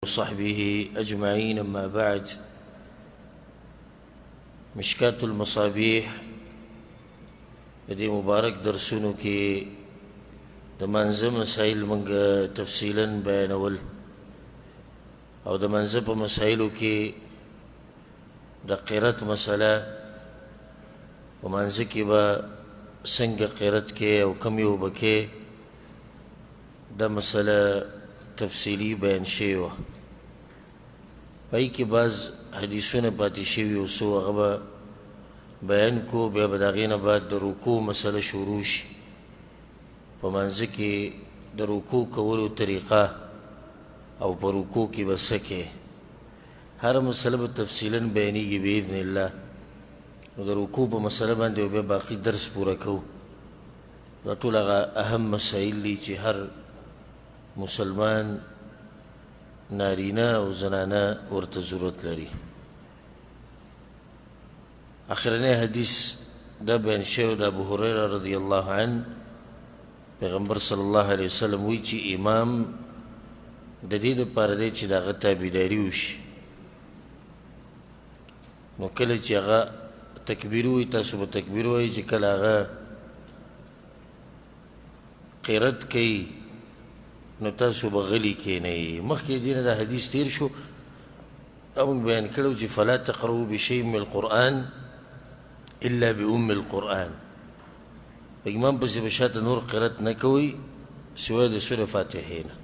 وصحبه أجمعين. أما بعد، مشکات المصابیح دې مبارک درسونو کې د منځه مسائل منګه تفصیلا بیانول او د منځه په مسائلو کې د قرات مسله په منځه کې به څنګه قرات کې او کم یو بکې دا مسله تفصیلی بیان شوی وه. پای کې بعض حدیثونه پاتې شوي او څو هغه به بیان کو، بیا به د هغې نه بعد د رکوع مسله شروع شي. په منځه کې د رکوع کولو طریقه او په رکوع کې به څه کې، هره مسله به تفصیلا بیانېږي باذن الله. نو د رکوع په مسله باندې بیا باقي درس پوره کوو. دا ټول هغه اهم مسایل دي چې هر مسلمان نارینه او زنانه ورته ضرورت لري. اخرنی حدیث دا بیان شوی د ابو هریره رضی الله عنه، پیغمبر صلی الله علیه وسلم وی چې امام د دې دپاره دی چې د هغه تابعداري وشي. نو کله چې هغه تکبیر وایي، تاسو به تکبیر وایي، چې کله هغه قرت کوي نو تاسو به غلي کښېنئ. مخکې دې نه دا حدیث تیر شو او موږ بیان کړو چې فلا تقرؤوا بشیء من القرآن الا بأم القرآن. په امام پسې به شاته نور قرت نه کوئ سوای د سورې فاتحې نه.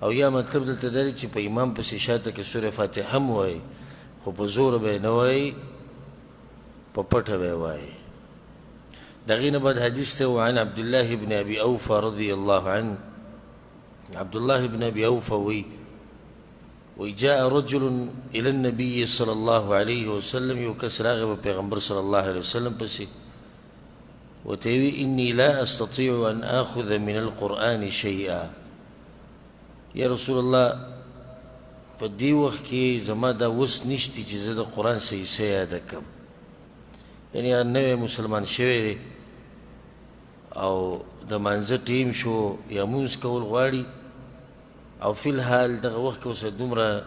او یا مطلب دلته دا دی چې په امام پسې شاته کې سورې فاتحه هم وایي، خو په زوره به یې نه وایي، په پټه به یې وایي. د هغې نه بعد حدیث ته وعن عبدالله بن ابي اوفى رضي الله عنه، عبد الله بن ابي اوفى وجاء رجل الى النبي صلى الله عليه وسلم، یو کس راغی په پیغمبر صلی الله علیه وسلم پسې، ورته وی اني لا استطيع ان اخذ من القرآن شيئا. یا رسول الله په دې وخت کې زما دا وس نشتی چې زه د قرآن څه یاده کړم. یعنې نوی مسلمان شوی دی او د مانځه ټیم شو یا مونځ کول غواړي، او فی الحال دغه وخت کې اوس دومره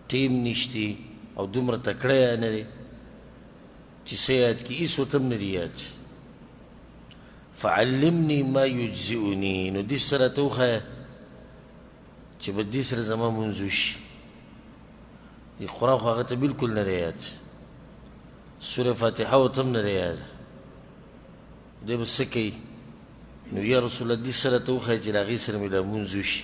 ټیم نشتی او دومره تکړه نه دی چې څه یاد کړي، هېڅ ورته هم نه دي یاد. فعلمني ما یجزئني، نو دې سره راته وښایه چې به دې سره زما مونځ وشي. دې قرآن خو هغه ته بلکل نه دی یاد، سورې فاتحه ورته هم نه دی یاد، دی به څه کوي؟ نو یا رسول الله دې سره راته وښایه چې د هغې سره مې دا مونځ وشي.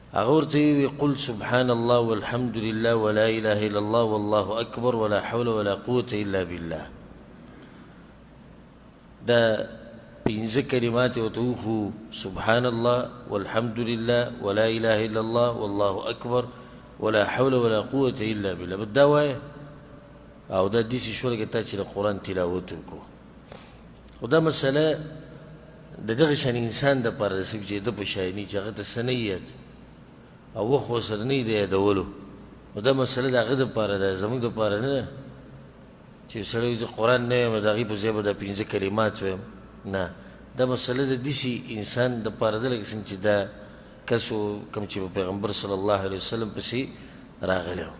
هغه ورته ویې قل سبحان الله والحمد لله ولا اله الا الله والله اکبر ولا حول ولا قوة الا بالله. دا پنځه کلمات یې ورته وښو، سبحان الله والحمد لله ولا اله الا الله والله اکبر ولا حول ولا قوة الا بالله. بس دا وایه او دا داسې شوله که تا چې د قرآن تلاوت وکړو. خو دا مسله د دغه شان انسان دپاره ده چې د په شیاني چې هغه ته څه نه یاد او وخت ورسره نه وي د یادولو. نو دا مسله د هغه دپاره ده، زموږ دپاره نه ده چې سړی وایي زه قرآن نه یم د هغې په ځای به دا پنځه کلمات وایم. نه، دا مسله د داسې انسان دپاره ده لکه څنګه چې دا کس کوم چې په پیغمبر صلی الله علیه وسلم پسې راغلی و.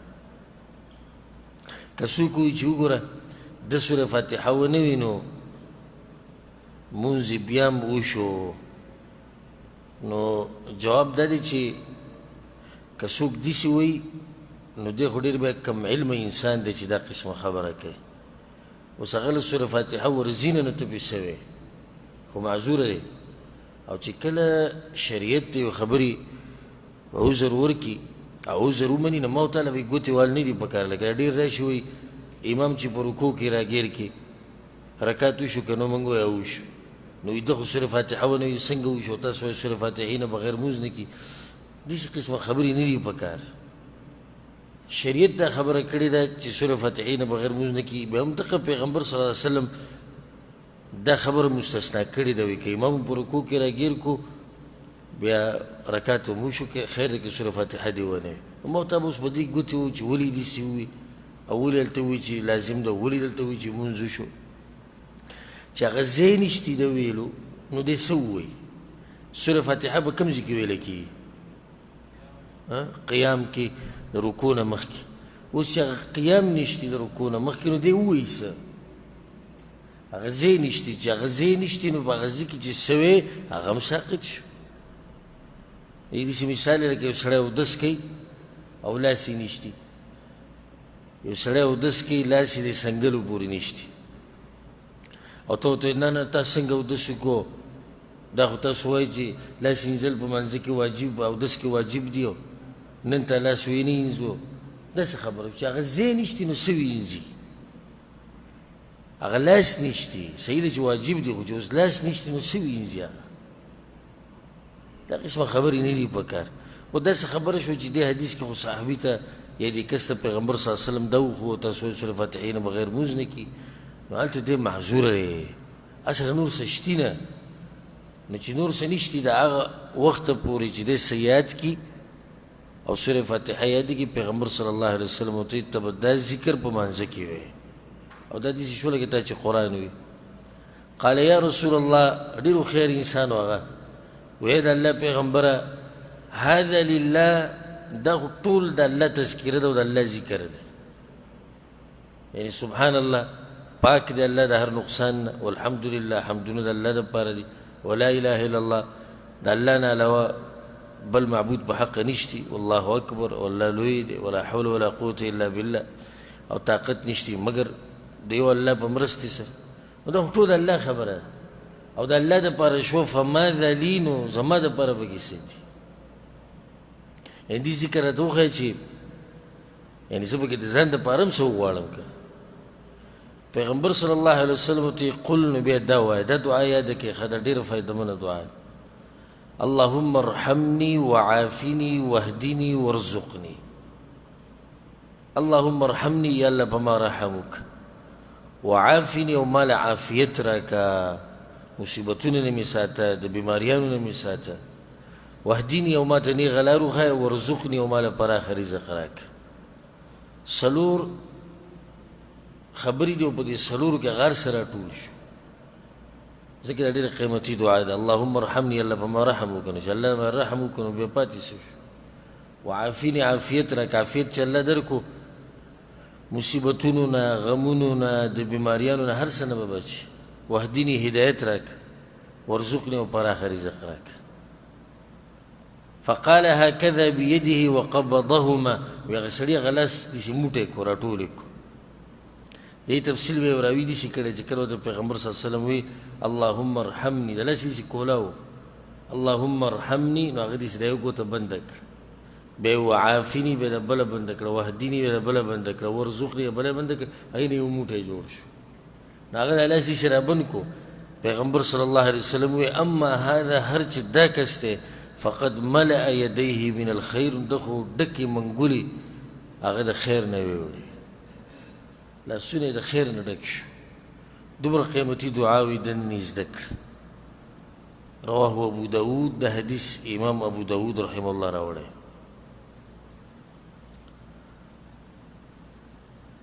که څوک وایي چې وګوره د سورې فاتحه ونه وي نو مونځ یې بیا هم وشو، نو جواب دا دی چې که څوک داسې وایي نو دی خو ډېر بیا کم علمه انسان دی چې دا قسمه خبره کوي. اوس هغه له سورې فاتحه ورځي نه نو ته پې څه وی، خو معذوره دی. او چې کله شریعت ته یو خبرې عذر ورکړي او عذر ومني نو ما ورته به ګوتې وال نه دي پکار. لکه ډېر راشي وایي امام چې په رکوع کې راګیر کړي رکات وشو که نو موږ وایو وشو، نو ده خو سورې فاتحه ونه وي څنګه وشو، تاسو وایي سورې فاتحې نه بغیر مونځ نه کړي. داسې قسمه خبرې نه دي پکار. شریعت دا خبره کړې ده چې سورې فاتحې نه بغیر مونځ نه کړي. بیا هم دغه پیغمبر صلی الله علیه وسلم دا خبره مستثنا کړې ده، وایي که امام په رکوع کې راګیر کو بیا رکات هم وشو که خیر ده که سورې فاتحه دې ونه وي. ما ورته به اوس په دې ګوتې وو چې ولې داسې ووي او ولې هلته ووایي چې لازم ده، ولې دلته ووایي چې مونځ وشو، چې هغه ځای نشتي د ویلو نو دی څه ووایي؟ سورة فاتحه په کوم ځای کې ویل کېږي؟ قیام کې د رکوع نه مخکې. اوس چې هغه قیام نشته د رکوع نه مخکې، نو دی ووایي څه؟ هغه ځای نشته. چې هغه ځای نشته نو په هغه ځای کې چې څه وی هغه هم ساقط شو. داسې مثال لکه یو سړی اودس کوي او لاس یې نشته. یو سړی اودس کوي لاس یې د سنګلو پورې نشته، او ته ورته نه نه تا څنګه اودس وکړو؟ دا خو تاسو وایي چې لاس وینځل په مانځه کې واجب، اودس کې واجب دي، نن ته لاس وینې وینځو. داسې خبره چې هغه ځای نشته نو څه وینځي؟ هغه لاس نشته، صحیح ده چې واجب دي، خو چې اوس لاس نشته نو څه وینځي؟ هغه دا قسمه خبرې نه دي په کار. خو داسې خبره شوه چې دې حدیث کې خو صحابي ته یا دې کس ته پیغمبر صلی الله علیه وسلم دا وښوه تاسو سورة فاتحې نه بغیر مونځ نه کي، نو هلته دې معذوره دی. اصله نور څه شتي نه، نو چې نور څه نشتي د هغه وخته پورې چې دې سیات کي او سورة فاتحه یاد کي، پیغمبر صلی الله علیه وسلم ورته ته به دا ذکر په مانځه کې وی، او دا داسې شوله کې تا چې قرآن وي. قال یا رسول الله، ډېر هوښیار انسان و هغه، وی د الله پیغمبره هذا لله، دا ټول د الله تذکره ده او د الله ذکر ده. یعنی سبحان الله پاک دی الله د هر نقصان نه، والحمدلله حمدونه د الله دپاره دي، ولا اله الا الله د الله نه علاوه بل معبود په حق نشتی، والله اکبر والله لوی دی، ولا حول ولا قوة الا بالله، او طاقت نشتی مگر د یو الله په مرستې سره. نو دا ټول د الله خبره ده او د الله دپاره شوه. فماذا لي، نو زما دپاره پکې څه دي؟ یعنې دې ذکر راته وښیه چې یعنې زه پکې د ځان دپاره هم څه وغواړم که. پیغمبر صلی الله علیه وسلم ورته قل، نو بیا دا وایه، دا دعا یاده کړئ ښه، دا ډېره فایدهمنه دعا ده. اللهم ارحمني وعافني واهدني وارزقني. اللهم ارحمني، یا الله په ما رحم وکړه، وعافني او مال عافیت راکه، مصیبتونه نه مې ساته، د بیماریانو نه مې ساته، واهدني او ما ته نیغه لار وښایه، وارزقني او ماله پراخه رزق راکه. څلور خبرې دي او په دې څلورو کې غار سره ټول شو، ځکه دا ډېره قیمتي دعا ده. اللهم ارحمني، الله په ما رحم وکړه، چې الله ما رحم وکړو نو بیا پاتې څه شو. وعافني، عافیت راکه، عافیت چې الله درکو مصیبتونو نه، غمونو نه، د بیماریانو نه، هر څه نه به بچي. واهدني، هدایت راکه، وارزقني او پراخه رزق راکه. فقال هكذا بيده وقبضهما، وی هغه سړي هغه لاس داسې موټی کړو، راټول یې کړو. دې تفصیل به یې راوي داسې کړی چې کله د پیغمبر صلی الله علیه وسلم وی اللهم ارحمني، د لاس داسې کولا و، اللهم ارحمني، نو هغه داسې د یو ګوته بنده کړه، بیا یې وعافني، بیا د بله بنده کړه، واهدني بیا د بله بنده کړه، وارزقني بله بنده کړه، هغې نه یو موټی جوړ شو. نو هغه د لاس داسې رابند کړو. پیغمبر صلی الله علیه وسلم وی اما هذا، هر چې دا کس دی، فقد ملأ يديه من الخير، دخو ډکې منګولې هغه د خیر نه ویوړې، لاسونه یې د خیر نه ډک شو. دومره قیمتي دعاوې دننه زده کړه. رواه ابو داود، د حدیث امام ابو داود رحمه الله راوړی.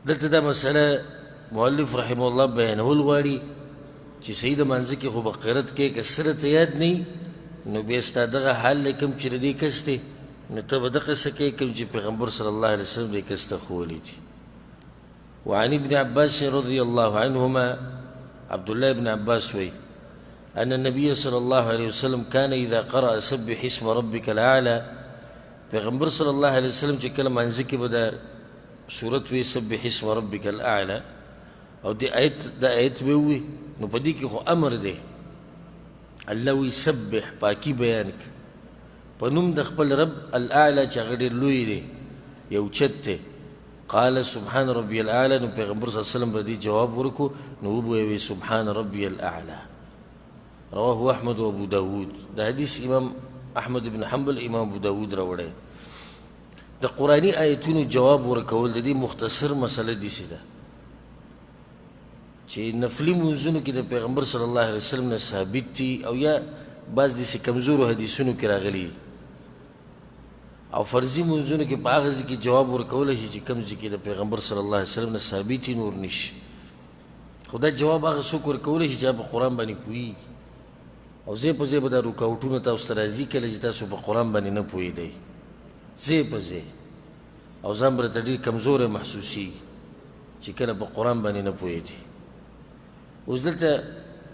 دلته دا مسله مؤلف رحمه الله بیانول غواړي چې صحیح د مانځه کې خو به قرت کې که سره ته یاد نه، نو بیا ستا دغه حال دی کوم چې د دې کس دی، نو ته به دغه څه کوې کوم چې پیغمبر صلی الله علیه وسلم دې کس ته ښوولي دي. وعن ابن عباس رضي الله عنهما، عبد الله بن عباس وی أن النبي صلى الله عليه وسلم كان إذا قرأ سبح اسم ربك الأعلى، پیغمبر صلی الله علیه وسلم چې کله مانځه کې به دا سورت وی سبح اسم ربك الأعلى، او دې آیت به وي، نو په دې کې خو امر دی، الله وی سبح، پاکی بیان ک په نوم د خپل رب الاعلى چې هغه ډېر لوی دی، یو چت دی. قال سبحان ربي الاعلى، نو پیغمبر صلی الله علیه وسلم به دې جواب ورکو، نو وبوی سبحان ربي الاعلى. رواه احمد و ابو داود، دا حدیث امام احمد بن حنبل، امام ابو داود راوړی. د قرآني آیتونو جواب ورکول د دې مختصر مسله داسې ده چې نفلي منځونو کې د پیغمبر صلی الله علیه وسلم نه ثابت دي، او یا بعض داسې کمزورو حدیثونو کې راغلي، او فرضي منځونو کې په هغه ځای کې جواب ورکولی شي چې کوم ځای کې د پیغمبر صلی الله علیه وسلم نه ثابت نور نشي. خو دا جواب هغه څوک ورکولی شي چې په قرآن باندې پوهېږي، او ځای په ځای به دا رکاوټونه تاسو ته راځي کله چې تاسو په قرآن باندې نه پوهېدئ. ځای په ځای او ځان به راته ډېر کمزوری محسوسېږي چې کله په قرآن باندې نه پوهېدې. اوس دلته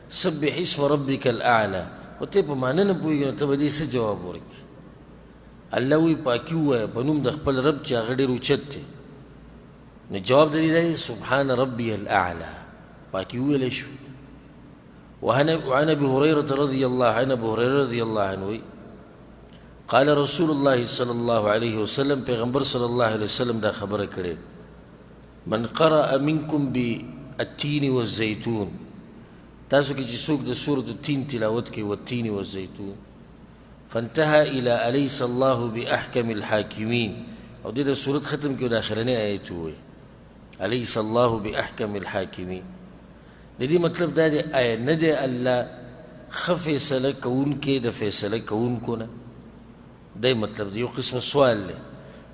سبح اسم ربک الاعلی او ته په معنی نه پوهېږي نو ته به دې څه جواب ورکړي؟ الله وایي پاکي ووایه په نوم د خپل رب چې هغه ډېر اوچت دی. نو جواب د دې دی سبحان ربي الاعلى، پاکي وویلی شو. وعن ابي هريره رضي الله عنه، ابو هريره رضي الله عنه قال رسول الله صلى الله عليه وسلم، پیغمبر صلی الله علیه وسلم دا خبره کړې، من قرأ منكم بالتين والزيتون، تاسو کې چې څوک د سورة التين تلاوت کوي والتين والزيتون، فانتهى الى اليس الله باحكم الحاكمين، او دې د سورت ختم کې د اخرنی آیت وایي اليس الله باحكم الحاکمین. د دې مطلب دا دی آیا نه دی الله ښه فیصله کوونکی د فیصله کوونکو نه؟ دی مطلب دی، یو قسم سوال دی.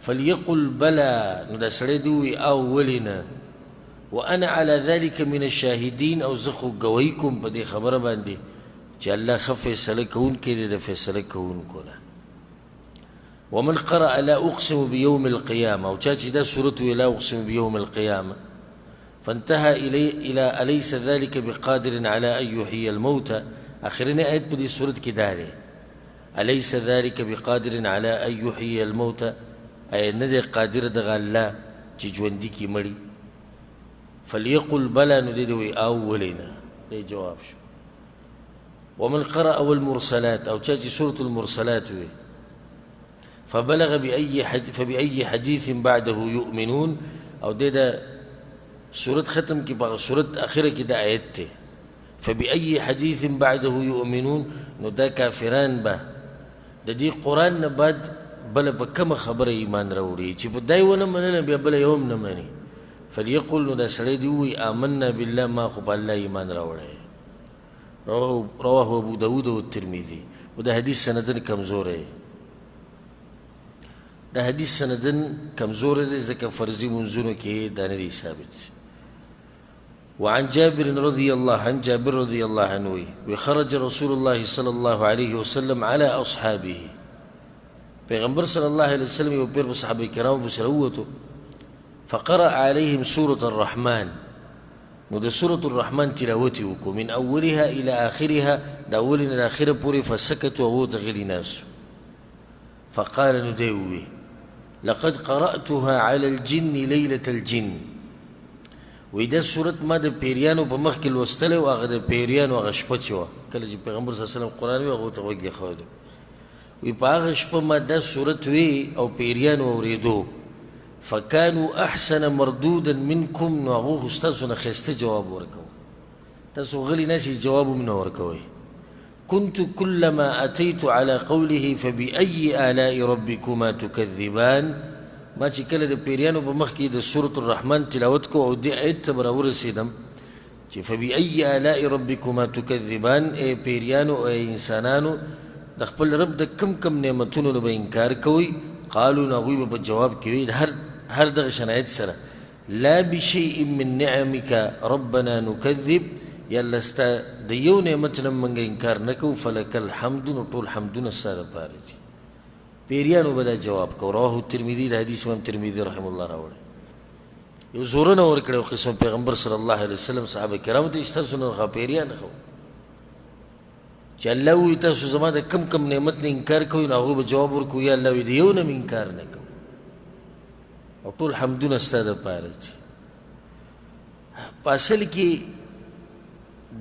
فلیقل بلا، نو دا سړی دی ووایي او ولې نه، وانا على ذلك من الشاهدین، او زه خو ګوهي کوم په دې خبره باندې چې الله ښه فیصله کوونکی دی د فیصله کوونکو نه. ومن قرأ لا أقسم بيوم القيامة، او چا چې دا سورت وی لا أقسم بيوم القيامة، فانتهى إلى أليس ذلك بقادر على أن يحيي الموتى، آخرين آيات بدي سورة كداري أليس ذلك بقادر على أن يحيي الموتى، أي ندي قادر دغا الله چې ژوندي کی مړي. فليقل بلى، نو دې أولنا دې جواب شو. ومن قرأ والمرسلات، او چا چې سورة المرسلات وی فبلغ فبأي حديث بعده يؤمنون، او دا سورت ختم کی باغ سورت آخره کی دا آیت تے فبأي حديث بعده يؤمنون، نو دا کافران با دا دی قرآن نه بعد بل با کم خبر ایمان راوڑی چی با دای ونه منل بیا بل یوم نمانی. فلیقل، نو دا سړی دی وی آمنا بالله، ما خو با اللہ ایمان راوڑی. رواه ابو داود و الترمذی، و دا حدیث سندن کمزور ہے. دا حدیث سندن کمزور ہے ځکه فرضی منځونو کې دا نه دی ثابت. وعن جابر رضي الله عن جابر رضي الله عنه وخرج رسول الله صلى الله عليه وسلم على أصحابه، پیغمبر صلی الله علیه وسلم یو پیر صحابه کرام بسره ووتو، فقرأ عليهم سورة الرحمن، نو د سورة الرحمن تلاوت وکړو من اولها الى آخرها، دا اولنا د اخره پورې، فسکتوا او غلي ناس. فقال نو دی ووی لقد قرأتها على الجن ليلة الجن، وی دا صورت ما د پیریانو په مخ کې لوستلی و، هغه د پیریانو هغه شپه چې وه کله چې پیغمبر صلی الله علیه وسلم قرآن وی هغو ته غوږ ایښودی، وی په هغه شپه ما دا صورت وی او پیریانو اورېدو، فکانوا احسن مردودا منکم، نو هغو خو ستاسو نه ښایسته جواب ورکوه، تاسو غلي ناسې جواب هم نه ورکوئ. كنت كلما أتيت على قوله فبأي آلاء ربكما تكذبان، ما چې کله د پیریانو په مخ کې د سورة الرحمن تلاوت کو او دې آیت ته به راورسېدم چې فبأي آلاء ربكما تكذبان، ای پیریانو ای انسانانو د خپل رب د کم کم نعمتونو نه به انکار کوئ. قالو، نو هغوی به په جواب کې وي هر دغه شنایت سره لا بشیء من نعمك ربنا نكذب، یا الله ستا د یو نعمت نه موږ انکار نه کوو، فلک الحمد، نو ټول حمدونه ستا دپاره دي. پیریانو به دا جواب کو. رواه الترمذي، د حدیث امام ترمذي رحم الله راوړی. یو زورونه ورکړی یو قسم پیغمبر صلی الله علیه وسلم صحابه کرامو ته، چې تاسو نه هغه پیریان خو چې الله وایي تاسو زما د کم کم نعمت نه انکار کوئ، نو هغوی به جواب ورکوي یا الله وایي د یو نه م انکار نه کوو، او ټول حمدونه ستا دپاره دي. په اصل کې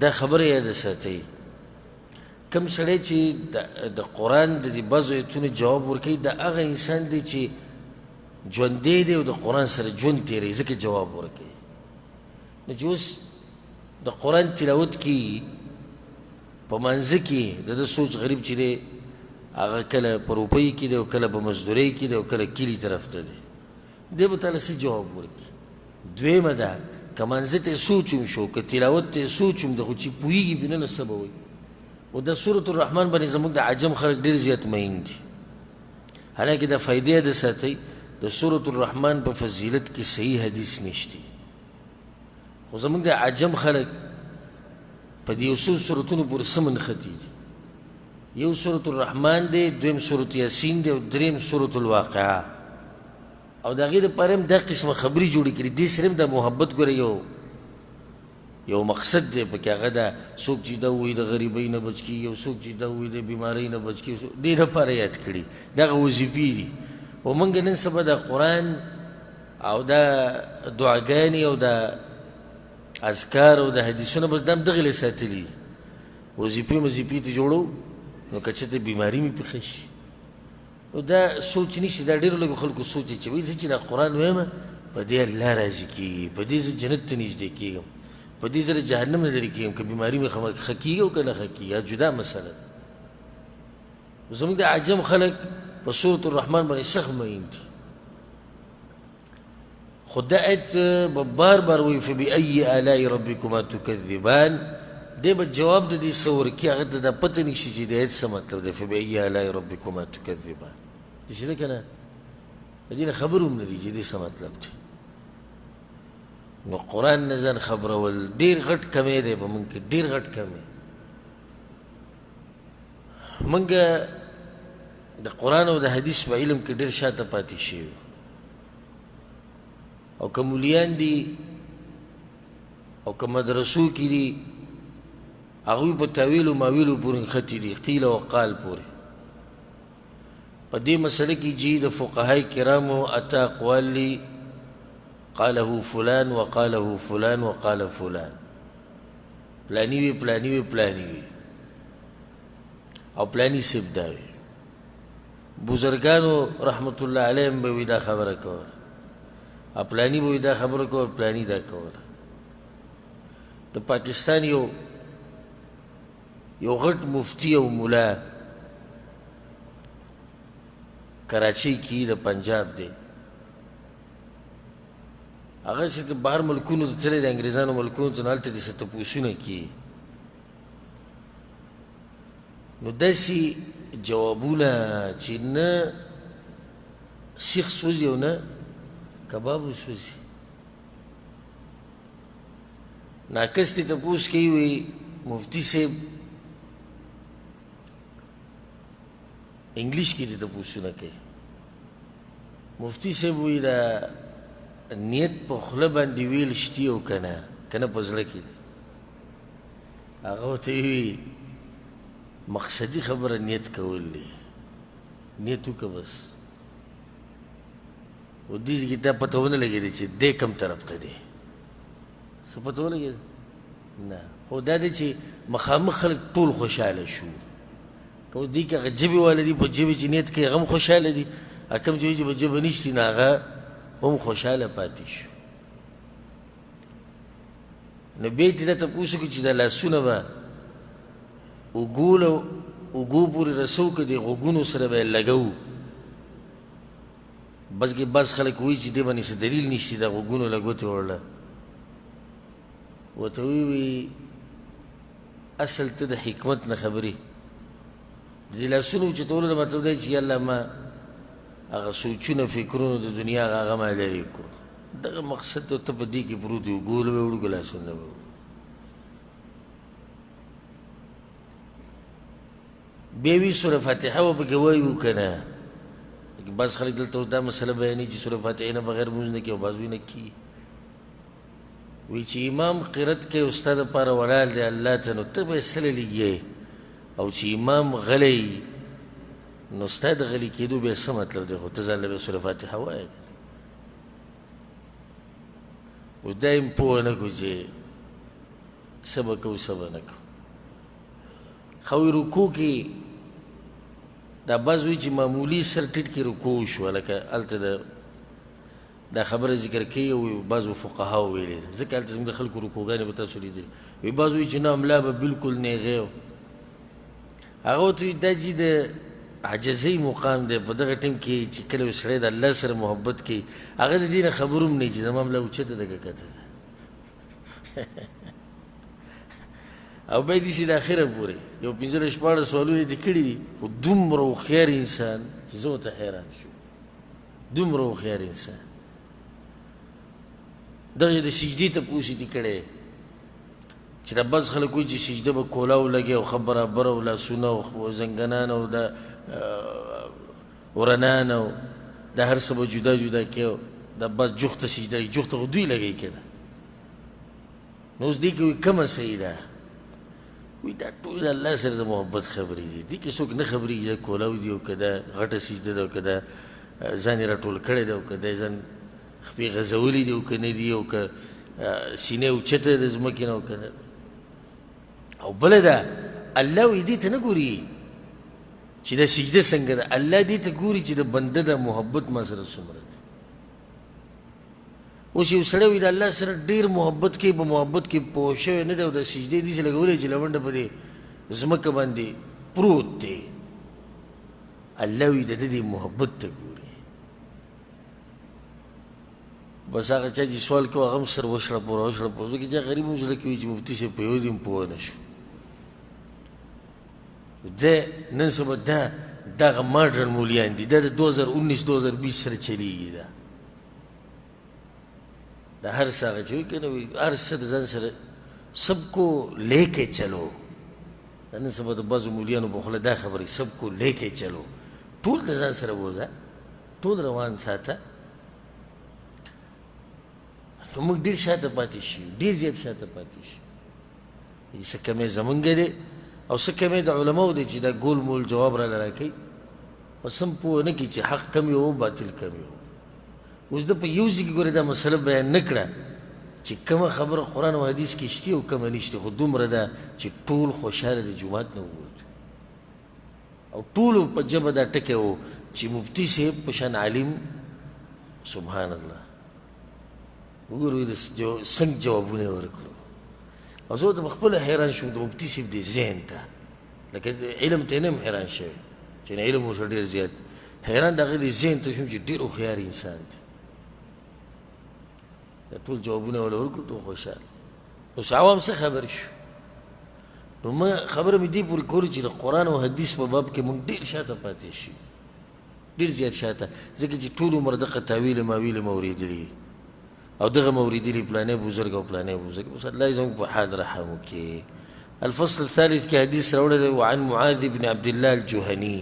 دا خبره یاد ساتئ، کم سړی چې د قرآن د دې بعضو ایتونو جواب ورکوي، دا هغه انسان دی چې ژوندی دی او د قرآن سره ژوند تېروي، ځکه جواب ورکوي. نو چې اوس د قرآن تلاوت کېږي په منځه کې د ده سوچ غریب چې دی هغه کله په روپۍ کې دی او کله په مزدورۍ کې دی او کله کلي طرف ته دی، دی به تاله څه جواب ورکړي؟ دویمه ده که منځه ته سوچ هم شو، که تلاوت ته سوچ هم ده، خو چې پوهېږي پرې نه څه به وایي. او دا سورة الرحمن باندې زموږ د عجم خلک ډېر زیات مین دي، حالانکه دا فایدې یاده ساتئ د سورة الرحمن په فضیلت کې صحیح حدیث نشته، خو زموږ د عجم خلک په دې یو څو سورتونو پورې څه منښتي دي. یو سورة الرحمن دی، دویم سورة یاسین دی، او دریم سورة الواقعه. او د هغې دپاره هم دا قسمه خبرې جوړې کړي. دې سره هم د محبت ګوره یو مقصد دی پکې، هغه دا څوک چې دا ووایي د غریبۍ نه بچ کېږي، او څوک چې دا ووایي د بیمارۍ نه بچ کېږي، دې دپاره یاد کړي. دغه وظیفې دي. او موږ نن سبا د قرآن او دا دعاګانې او دا اذکار او د حدیثونه بس دا هم دغې له ساتلي دي. وظیفې ته جوړو نو که چېرته بیماري مې پېښه شي نو دا سوچ نشي. دا ډېرو لږو خلکو سوچ دی چې وایي زه چې دا قرآن وایم په دې الله راضي کېږي، په دې زه جنت ته نږدې کېږم، په دې زه د جهنم نه لرې کېږم، که بیماري مې ښه کېږي او که نه ښه کېږي، یا جدا مسله ده. زموږ د عجم خلک په سورة الرحمن باندې سخت مین دي. خو دا آیت به بار بار وایي فبأي آلاء ربکما تکذبان. دی به جواب د دې څه ورکړي، هغه ته دا پته نشي چې د آیت څه مطلب دی. فبأي آلاء ربکما تکذبان داسې ده که نه؟ د دې نه خبر هم نه دي چې دې څه مطلب دی. نو قرآن نه ځان خبرول ډېر غټ کمی دی په موږ کې، ډېر غټ کمی. موږ د قرآن او د حدیث په علم کې ډېر شاته پاتې شوي، او که مولیان دي او که مدرسو کې دي هغوی په تاویل و ماویلو پورې نښتي دي، قیل و قال پورې. په دې مسله کې چې د فقهای کرامو اته اقوال دي، قاله فلان وقاله فلان وقال فلان، پلانی وی پلانی وی پلانی وی او پلانی سب دا وی. بزرگانو رحمت الله علیهم به وی دا خبره کوله، او پلانی به وی دا خبره کوله، پلانی دا کوله. د پاکستان یو غټ مفتی او مولا کراچۍ کې د پنجاب دی، هغه چې د بهر ملکونو ته تللی د انګریزانو ملکونو ته، نو هلته دې څه تپوسونه کیي. نو داسې جوابونه چې نه سیخ سوځي او نه کباب وسوځي. ناقص دې تپوس کوي، وایي مفتی صاحب انګلیش کې دې تپوسونه کوي. مفتی صاحب وایي دا نیت په خوله باندې ویل شتي او که نه په زړه کې دی. هغه ورته وایي مقصدي خبره نیت کول دی، نیت وکړه بس. و دې کې تا پته ونه لګېده چې دی کوم طرف ته دی، څه پته ولګېده؟ نه. خو دا دی چې مخامخ خلک ټول خوشحاله شو. که اوس دې کې هغه ژبې والا دي، په ژبې چې نیت کوي هغه هم خوشحاله دي، کوم چې په ژبه نشتي نو هغه هم خوشحاله پاتې شو. نو بیا یې دا تپوس وکړي چې دا لاسونه به اوږو پورې رسو که د غوږونو سره به یې لګوو. بس کې بعض خلک وایي چې دې باندې څه دلیل نشته د غوږونو لګوتې وړله. ورته ویي اصل ته د حکمت نه خبرې، د دې لاسونو اوچتولو د مطلب دی چې یالله ما هغه سوچونه فکرونه د دنیا هغه ما لرې کړو. دغه مقصد ته په دې کې پروت وي، ګول به وړو ګلاسونه به وړو. بیا وی سوره فاتحه به پکې وایو که نه؟ بعض خلک دلته اوس دا مسله بیانوي چې سوره فاتحې نه بغیر لمونځ نه کیي او بعض وی نه کیي. وی چې امام قرت کوي او ستا دپاره ولاړ دی الله ته، نو ته به یې سله لګیې، او چې امام غلی نو ستا د غلي کېدو بیا څه مطلب دی؟ خو ته ځان له بیا سوره فاتحه وایه. اوس دا یې پوه نه کړو چې څه به کوو څه به نه کوو. خو رکوع کې دا بعض وایي چې معمولي سر ټیټ کې رکوع وشوه، لکه هلته دا خبره ذکر کوي، او بعضو فقهاو ویلې ده. ځکه هلته زموږ د خلکو رکوعګانې به تاسو لیدلي وي. بعض وایي چې نه ملا به بلکل نیغې و. هغه ورته وایي دا چې د عجزۍ مقام دی په دغه ټیم کې چې کله یو سړی د الله سره محبت کوي، هغه د دې نه خبر هم نه چې زما ملا اوچته ده که کته ده. او بیا داسې د اخره پورې یو 15-16 سوالونه یې دې کړي دي، خو دومره هوښیار انسان چې زه ورته حیران شوم. دومره هوښیار انسان دغه د سجدې تپوس یې دې کړی چې دا بعض خلک وایي چې سجده به کولاو لګي او ښه برابر او لاسونه او زنګنان او دا ورنان او دا هر څه به جدا جدا کوي دا بعض جوخته سجده لګي جوخته خو دوی لګوي که نه نو اوس دې کې وایي کومه صحیح ده وایي دا ټول د الله سره د محبت خبرې دي دې کې څوک نه خبرېږي دا کولاو دي او که دا غټه سجده ده او که دا ځان یې راټول کړی دی او که دا ځان خپې غځولي دي او که نه دي او که سینې اوچته د ځمکې نه او که نه او بله ده الله وایي دې ته نه ګوري چې دا سجده څنګه ده الله دې ته ګوري چې د بنده د محبت ما سره څومره دی اوس یو سړی وایي د الله سره ډېر محبت کوي په محبت کې پوه شوی نه دی او د سجدې داسې لګولی چې لونډه په دې ځمکه باندې پروت دی الله وایي د ده دې محبت ته ګوري بس هغه چا چې سوال کوي هغه هم سر وشړپو راوشړپو ځکه چې غریب هم زړه کې وي چې مفتي صاحب په یو دې هم پوه نه شو ده نن سبا دغه ماډرن مولیان دي دا د 2019-2020 سره چلیږي دا هر څه هغه چې وایي که نه وایي هر څه د ځان سره سب کو لے کے چلو دا نن سبا د بعضو مولیانو په خوله دا خبرې سب کو لے کے چلو ټول د ځان سره بوځه ټول روان ساته نو موږ ډېر شاته پاتې شي ډېر زیات شاته پاتې شي څه کمی زمونږ دی او څه کمی د علماو دی چې دا ګول مول جواب راله راکوي بس هم پوه نه کړي چې حق کم یو باطل کم یو اوس ده په یو ځای کې ګوره دا مسله بیان نه کړه چې کومه خبره قرآن او حدیث کې شته او کومه نشته خو دومره ده چې ټول خوشحاله د جومات نه ووتو او ټولو په ژبه دا ټکی و چې مفتي صاحب په شان عالم سبحان الله وګورئ د څنګه جوابونه یې ورکړو او زه ته خپله حیران شوم د مفتي صاحب دې ذهن ته لکه علم ته نه یم حیران شوی چې نه علم ورسره ډېر زیات حیران د هغه دې ذهن ته شوم چې ډېر هوښیار انسان دی دا ټول جوابونه وله ورکړو ټول خوشحال اوس عوام څه خبر شو نو ما خبره مې دې پورې کولې چې د قرآن او حدیث په باب کې موږ ډېر شاته پاتې شي ډېر زیات شاته ځکه چې ټول عمر دغه تاویل ماویل مو اورېدلي او دغه مو اورېدلي پلانی بزرګ او پلانی بزرګ اوس الله زموږ په حال رحم وکړي الفصل الثالث کې حدیث راوړی دی وعن معاذ بن عبد الله الجهني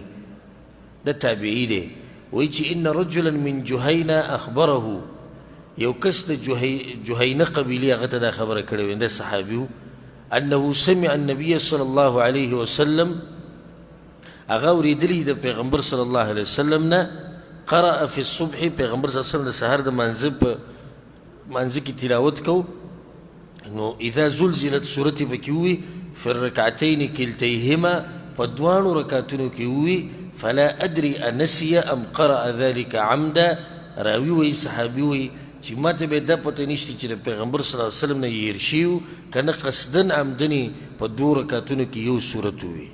ده تابعي دی وایي چې ان رجلا من جهينه اخبره یو کس د جهینه قبیلې هغه ته دا خبره کړې وي دا صحابي و انه سمع النبي صلی الله علیه وسلم هغه اورېدلي د پیغمبر صلی الله علیه وسلم نه قرأ فی الصبح پیغمبر صلی الله علیه وسلم د سهار د مانځه کې تلاوت کو نو اذا زلزلت صورتې پکې ووي فی الرکعتین کلتیهما په دواړو رکعتونو کې ووي فلا ادري انسي ام قرأ ذلك عمدا راوي وایي صحابي وایي چې ماته به دا پته نشته چې د پیغمبر صلی الله علیه وسلم نه هیر شي و که نه قصدن عمدنې په دوو رکعتونو کې یو صورت ووي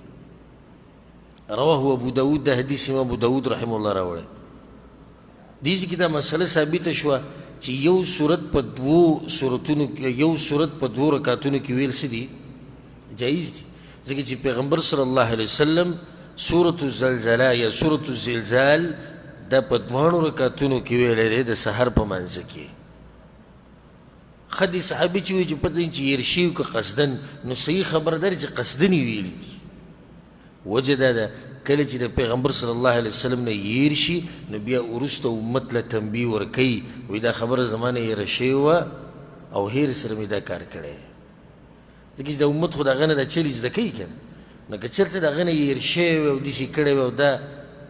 رواه ابو داود دا حدیث امام ابو داود رحمه الله راوړی دې کې دا مسله ثابته شوه چې یو صورت په دوو صورتونو یو صورت په دوو رکعتونو کې ویل څه دي جایز دي ځکه چې پیغمبر صلی الله علیه وسلم سورة الزلزله یا سورة الزلزال دا په دواړو رکعتونو کې ویلی دی د سحر په منځه کې ښه دي صحابي چې وایي چې پته چې هیر شي که قصدن نو صحیح خبره دا چې قصدن یې ویلي دي وجه دا ده کله چې د پیغمبر صلی الله علیه وسلم نه هیر شي نو بیا وروسته امت له تنبیه ورکوي وایي دا خبره زما نه هیره شوې وه او هیر سره مې دا کار کړی ځکه چې د امت خو د هغه نه دا چل زده کوي که نه نو که چېرته د هغه نه هیر شوی وی او داسې کړی وی او دا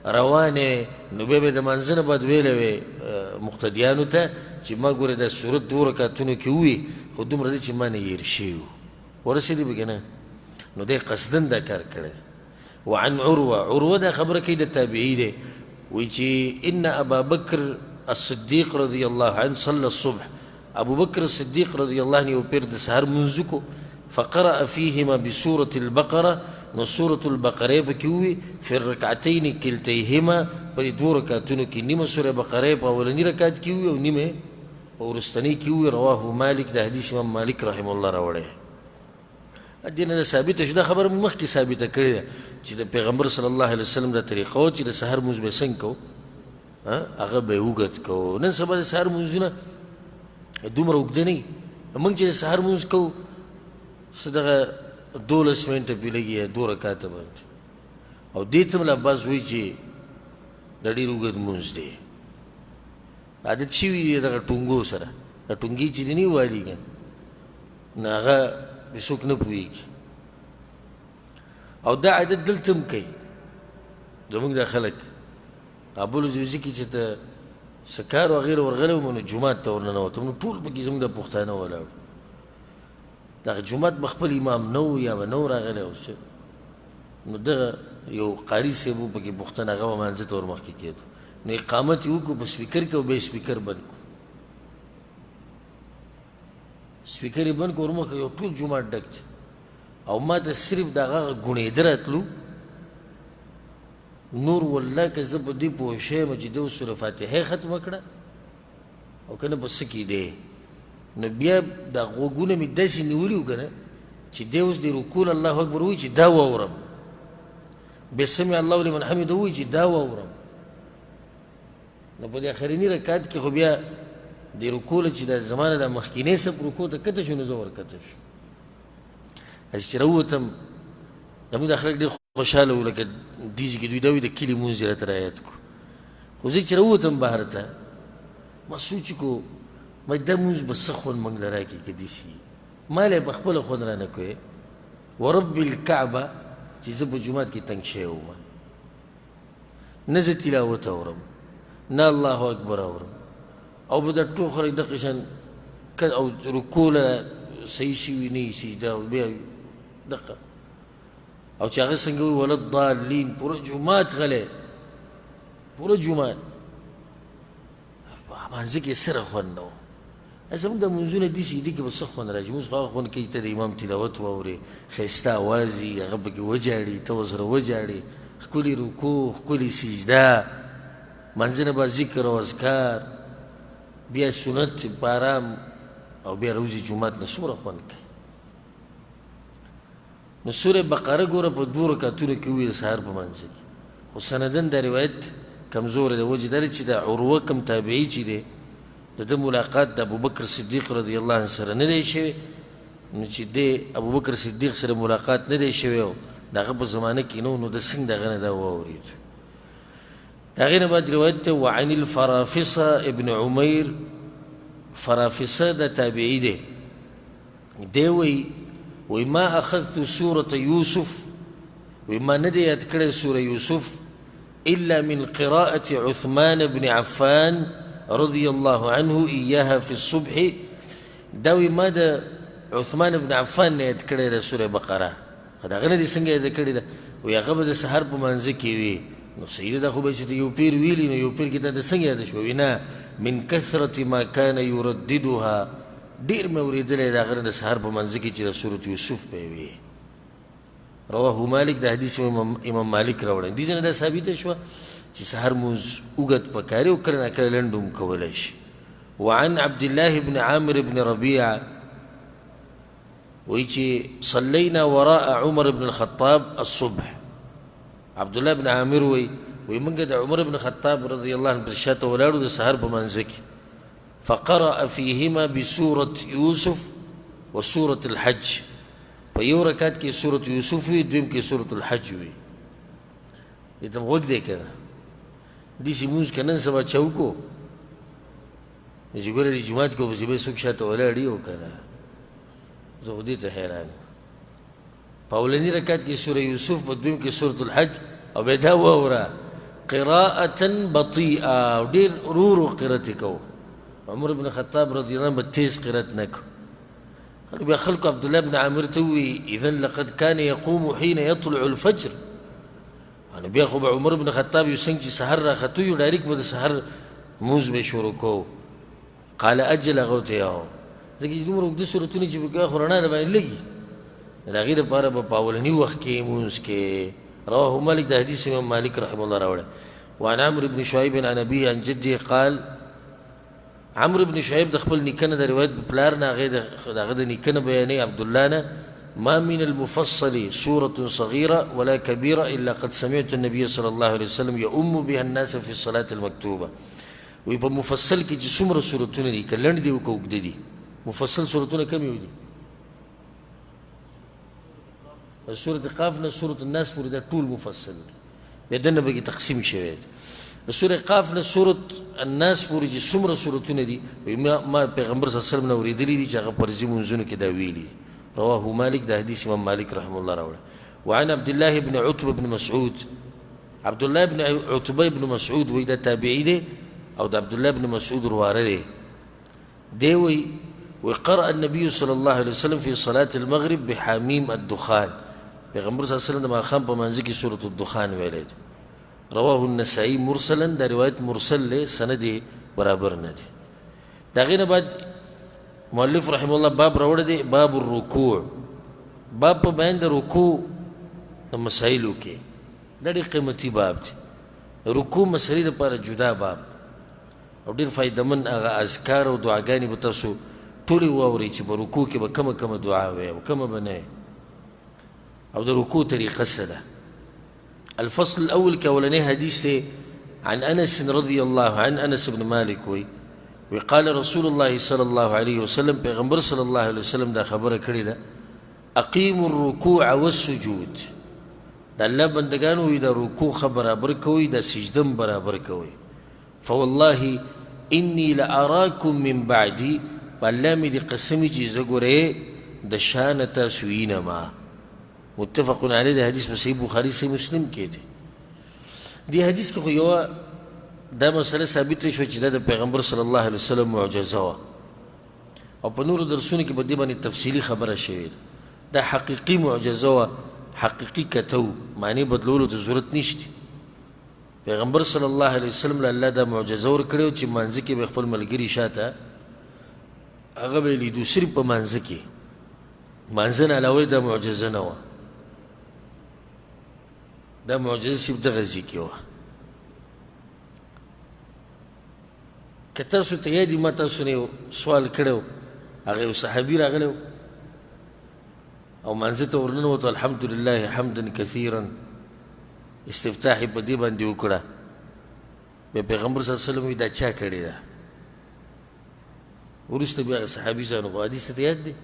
روانې نو بیا به د مانځه نه بعد ویلی وی مقتدیانو ته چې ما ګوره دا صورت دوو رکعتونو کې ووي خو دومره دی چې ما نه هیر شوي و ورسېدي به که نه نو دی قصدن دا کار کړی وعن عروه دا خبره کوي د تابعي دی وایي چې ان ابا بکر الصدیق رضی الله عنه صلى الصبح ابو بکر الصدیق رضی الله عنه یو پیر د سهار منځ کو فقرأ فيهما بسورة البقرة نو سورة البقرة پکې ووي فی الرکعتین کلتیهما په دې دوو رکعتونو کې نیمه سورة بقرة په اولني رکعت کې ووي او نیمه په وروستنۍ کې ووي رواه مالک د حدیث امام مالک رحمه الله راوړی دې نه ثابته شو دا خبره مو مخکې ثابته کړې ده چې د پیغمبر صلی الله علیه وسلم دا طریقه وه چې د سحر مونځ به یې څنګه کوو هغه به یې اوږد کوو نن سبا د سحر مونځونه دومره اوږده نه وي موږ چې د سحر مونځ کوو څه دغه 12 منټه پې لګي یا 2 رکاته باندې او دې ته ملا عباس وایي چې دا ډېر اوږد لمونځ دی عادت شوي دی دغه ټونګو سره دا ټونګې چې دي نه والي که نو هغه بې څوک نه پوهېږي او دا عادت دلته هم کوي زموږ دا خلک کابل جوزي کې چې ته څه کار وغیره ورغلی وم نو جومات ته ورننوتم نو ټول پکې زموږ د پښتانه ولاړ دغه جومات به خپل امام نه و یا به نه و راغلی اوس نو دغه یو قاري صاحب و پکې پښتن هغه به مانځه ته ورمخکې کېدو نو اقامت یې وکړو په سپیکر کې او بیا یې سپیکر بند کړو سپیکر یې بند کړو ورمخکې یو ټول جومات ډک دی او ما ته صرف د هغه غونېده راتلو نور والله که زه په دې پوه شویم چې ده اوس سوره فاتحه ختمه کړه او که نه په څه کې دی نو بیا دا غوږونه مې داسې نیولي وو که نه چې دی اوس د رکوع الله اکبر وایي چې دا واورم بیا سمع الله لمن حمده وایي چې دا واورم نو په دې اخرني رکعت کې خو بیا د رکوع چې دا زمانه دا مخکینی صف رکوع ته کته شو نو زه ورکته شو هسې چې راووتم زموږ دا خلک ډېر خوشحاله وو لکه دیزي کې دوی دا وایي د کلي مونځ یې راته رعایت کړو خو زه چې راووتم بهر ته ما سوچ وکړو ما دا مونځ به څه خوند موږ له راکړي که داسې ما له یې په خپله خوند رانه کوې ورب الکعبه چې زه په جومات کې تنګ شوی وم نه زه تلاوت اورم نه الله اکبر اورم او به دا ټول خلک دغه شان او رکوع له صحیح شوي نه وي سجده او بیا دقه او چې هغه څنګه وایي ولضالین پوره جومات غلی پوره جومات مانځه کې سره خوند نه و زموږ د مونځونه داسې دي کې به څه خوند را شي مونځ خو هغه خوند کوي چې ته د امام تلاوت واورې ښایسته اواز وي هغه پکې وجاړي ته ورسره وجاړې ښکلې رکوع ښکلې سجده منځنه به ذکر او اذکار بیا سنت په ارام او بیا روزي جومات نه څومره خوند کوي نو سوره بقره ګوره په 2 رکعتونو کې وویل سهار په منځه کې خو سندن دا روایت کمزوره ده وجه دا چې د عروه کوم تابعي چې دی د ده ملاقات د ابوبکر صدیق رضی الله عنه سره نه دی شوی نو چې دی ابوبکر صدیق سره ملاقات نه دی شوی او د هغه په زمانه کې نو د څنګه د هغه نه دا واورېد د هغې نه بعد روایت ته وعن الفرافصه ابن عمیر فرافصه د تابعي دی دی وایي وما أخذت سورة يوسف وما نديت كده سورة يوسف إلا من قراءة عثمان بن عفان رضي الله عنه إياها في الصبح داوي ماذا عثمان بن عفان نديت كده سورة بقرة هذا غنى دي سنجة ده كده ويا غبا ده سحر بمنزكي وي نو سيدة ده خو بيشت يوبير ويلي نو يوبير كده ده سنجة ده شو وينا من كثرة ما كان يرددها ډیر مې اورېدلی د هغه نه د سهار په منځه کې چې د سورت یوسف به یې وي رواه مالک د حدیث امام مالک راوړی دې ځای نه دا ثابته شوه چې سهار مونځ اوږد پکار او کله ناکله لنډ هم کولی شي وعن عبد الله بن عامر بن ربيعه وایي چې صلینا وراء عمر بن الخطاب الصبح عبد الله بن عامر وایي موږ د عمر بن الخطاب رضی الله عنه پر شاته ولاړو د سهار په منځه کې فقرأ فيهما بسورة يوسف وسورة الحج فيو ركعت كي سورة يوسف وي دویم كي سورة الحج وي دته غوږ دی کنه دې مونږ کنن سبا چوکو چې ګوره د جماعت کو به څوک شاته ولاړی او کنه زه خو دې ته حیران په اولني رکعت کې سورة یوسف په دویم کې سورة الحج او بیا دا واوره قراءة بطيئة او ډېر ورو ورو قرأت کو عمر بن الخطاب رضي الله عنه بتيز قرأت نكو بیا خلق عبد الله بن عامر توي اذا لقد كان يقوم حين يطلع الفجر انا بیا خو عمر بن الخطاب يسنج سحر راختو یو ډایرک به سحر موز به شروع کو قال اجل غوت یاو ځکه چې دومره اوږده سورتونه چې بیا خو رڼا د باندې لګي د هغې دپاره به په اولني وخت کې مونځ کې رواه مالک د حدیث امام مالک رحمه الله راوړی وعن عمرو بن شعيب عن أبيه عن جده قال عمرو بن شعيب د خپل نیکه نه د روایت په پلار نه هغه د نیکه نه بیانوي عبدالله نه ما من المفصل سورة صغيرة ولا كبيرة إلا قد سمعت النبي صلى الله عليه وسلم يؤم بها الناس في الصلاة المكتوبة وي په مفصل کې چې څومره سورتونه دي که لنډ دي او که اوږده دي مفصل سورتونه کم یو دي سورة قاف نه سورة الناس پورې دا ټول مفصل دی بیا دنه به کې تقسیم شوی دی د سورة قاف نه سورة الناس پورې چې څومره سورتونه دي ما پیغمبر صلی الله علیه وسلم نه اورېدلي دي چې هغه فرضي منځونو کې دا ویلي رواه مالک دا حدیث امام مالک رحمه الله راوړه وعن عبد الله بن عتبة بن مسعود عبد الله بن عتبة بن مسعود وی دا تابعی دی او دا عبد الله بن مسعود رواره دی دی وی وقرأ النبي صلى الله عليه وسلم في صلاة المغرب بحميم الدخان پیغمبر صلی الله علیه وسلم د ماښام په منځ کې سورة الدخان ویلی دی رواه النسائی مرسلا دا روایت مرسل لی سند برابر نه دی د هغې نه بعد مؤلف رحمه الله باب راوړی دی باب الرکوع باب په بیان د رکوع د مسایلو کې دا ډېر قیمتي باب دی رکوع مسلې دپاره جدا باب او ډېر فایدهمند هغه اذکار او دعاګانې به تاسو ټولې واورئ چې په رکوع کې به کومه کومه دعا وی او کومه به نه او د رکوع طریقه څه ده الفصل الأول كأولاني حديث عن أنس رضي الله عن أنس بن مالك وقال رسول الله صلى الله عليه وسلم پیغمبر صلى الله عليه وسلم دا خبره کړې ده أقيموا الركوع والسجود دا الله بندگانو وي دا رکوع برابر کوي دا سجدم برابر کوي فوالله إني لأراكم من بعدي والله مې دې قسمي چې زه ګورې د شانه تاسو وینم متفق علیه دا حدیث په صحیح بخاري صحیح مسلم کې دی دی حدیث کې خو یوه دا مسله ثابته شوه چې دا د پیغمبر صلی الله علیه وسلم معجزه وه او په نورو درسونو کې په دې باندې تفصیلي خبره شوې ده دا حقیقي معجزه وه حقیقي کته معنی بدلولو ته ضرورت نشته پیغمبر صلی الله علیه وسلم له الله دا معجزه ورکړې وه چې مانځه کې به خپل ملګري شاته هغه به یې لیدو صرف په مانځه کې مانځه نه علاوه دا معجزه نه وه دا معجزه صرف دغه ځای کې وه که تاسو ته یاد وي ما تاسو نه یو سوال کړی و هغه یو صحابي راغلی و او مانځه ته ورننوتو الحمدلله حمدا کثیرا استفتاح یې په دې باندې وکړه بیا پیغمبر صلی الله علیه وسلم وایي دا چا کړې ده وروسته بیا هغه صحابي صاحب خو حدیث ته یاد دی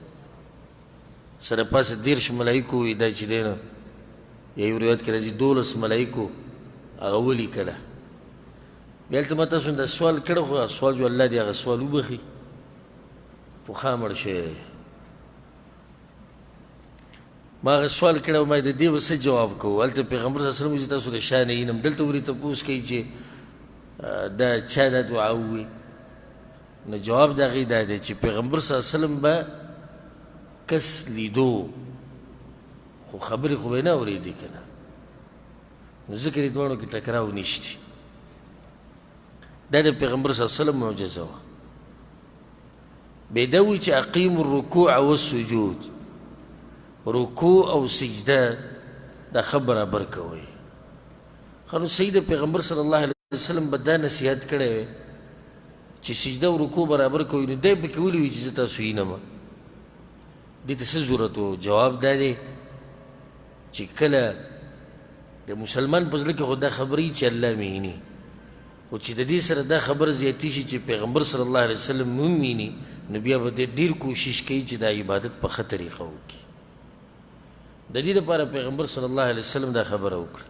سره پاسه 13 ملایکو وایي دا چې دی نو یا یو روایت کې راځي 12 ملایکو هغه ولیکله بیا هلته ما تاسو دا سوال کړی خو سوال جو الله دې هغه سوال وبخي پوخا مړ شوی ما هغه سوال کړی ما د دې به څه جواب کوو هلته پیغمبر صلی الله علیه وسلم چې تاسو د شانه ینم دلته ولې تپوس کوي چې دا چا دا دعا ووي نو جواب د هغې دا دی چې پیغمبر صلی الله علیه وسلم به کس لیدو خو خبرې خو به یې نه اورېدې که نه نو ځکه دې دواړو کې ټکراو نشتي دا د پیغمبر صلی الله علیه وسلم معجزه وه بیا دا وایي چې اقیموا الرکوع والسجود رکوع او سجده دا ښه برابر کوئ ښه نو صحیح د پیغمبر صلی الله علیه وسلم به دا نصیحت کړی وی چې سجده او رکوع برابر کوئ نو دی پکې ولې وي چې زه تاسو وینم دې ته څه ضرورت و جواب دا دی چې کله د مسلمان په زړه کې خو دا خبرې چې الله مې ویني خو چې د دې سره دا خبر زیاتې شي چې پیغمبر صلی الله علیه وسلم هم ویني نو بیا به دې ډېر کوشش کوي چې دا عبادت په ښه طریقه وکړي د دې دپاره پیغمبر صلی الله علیه وسلم دا خبره وکړه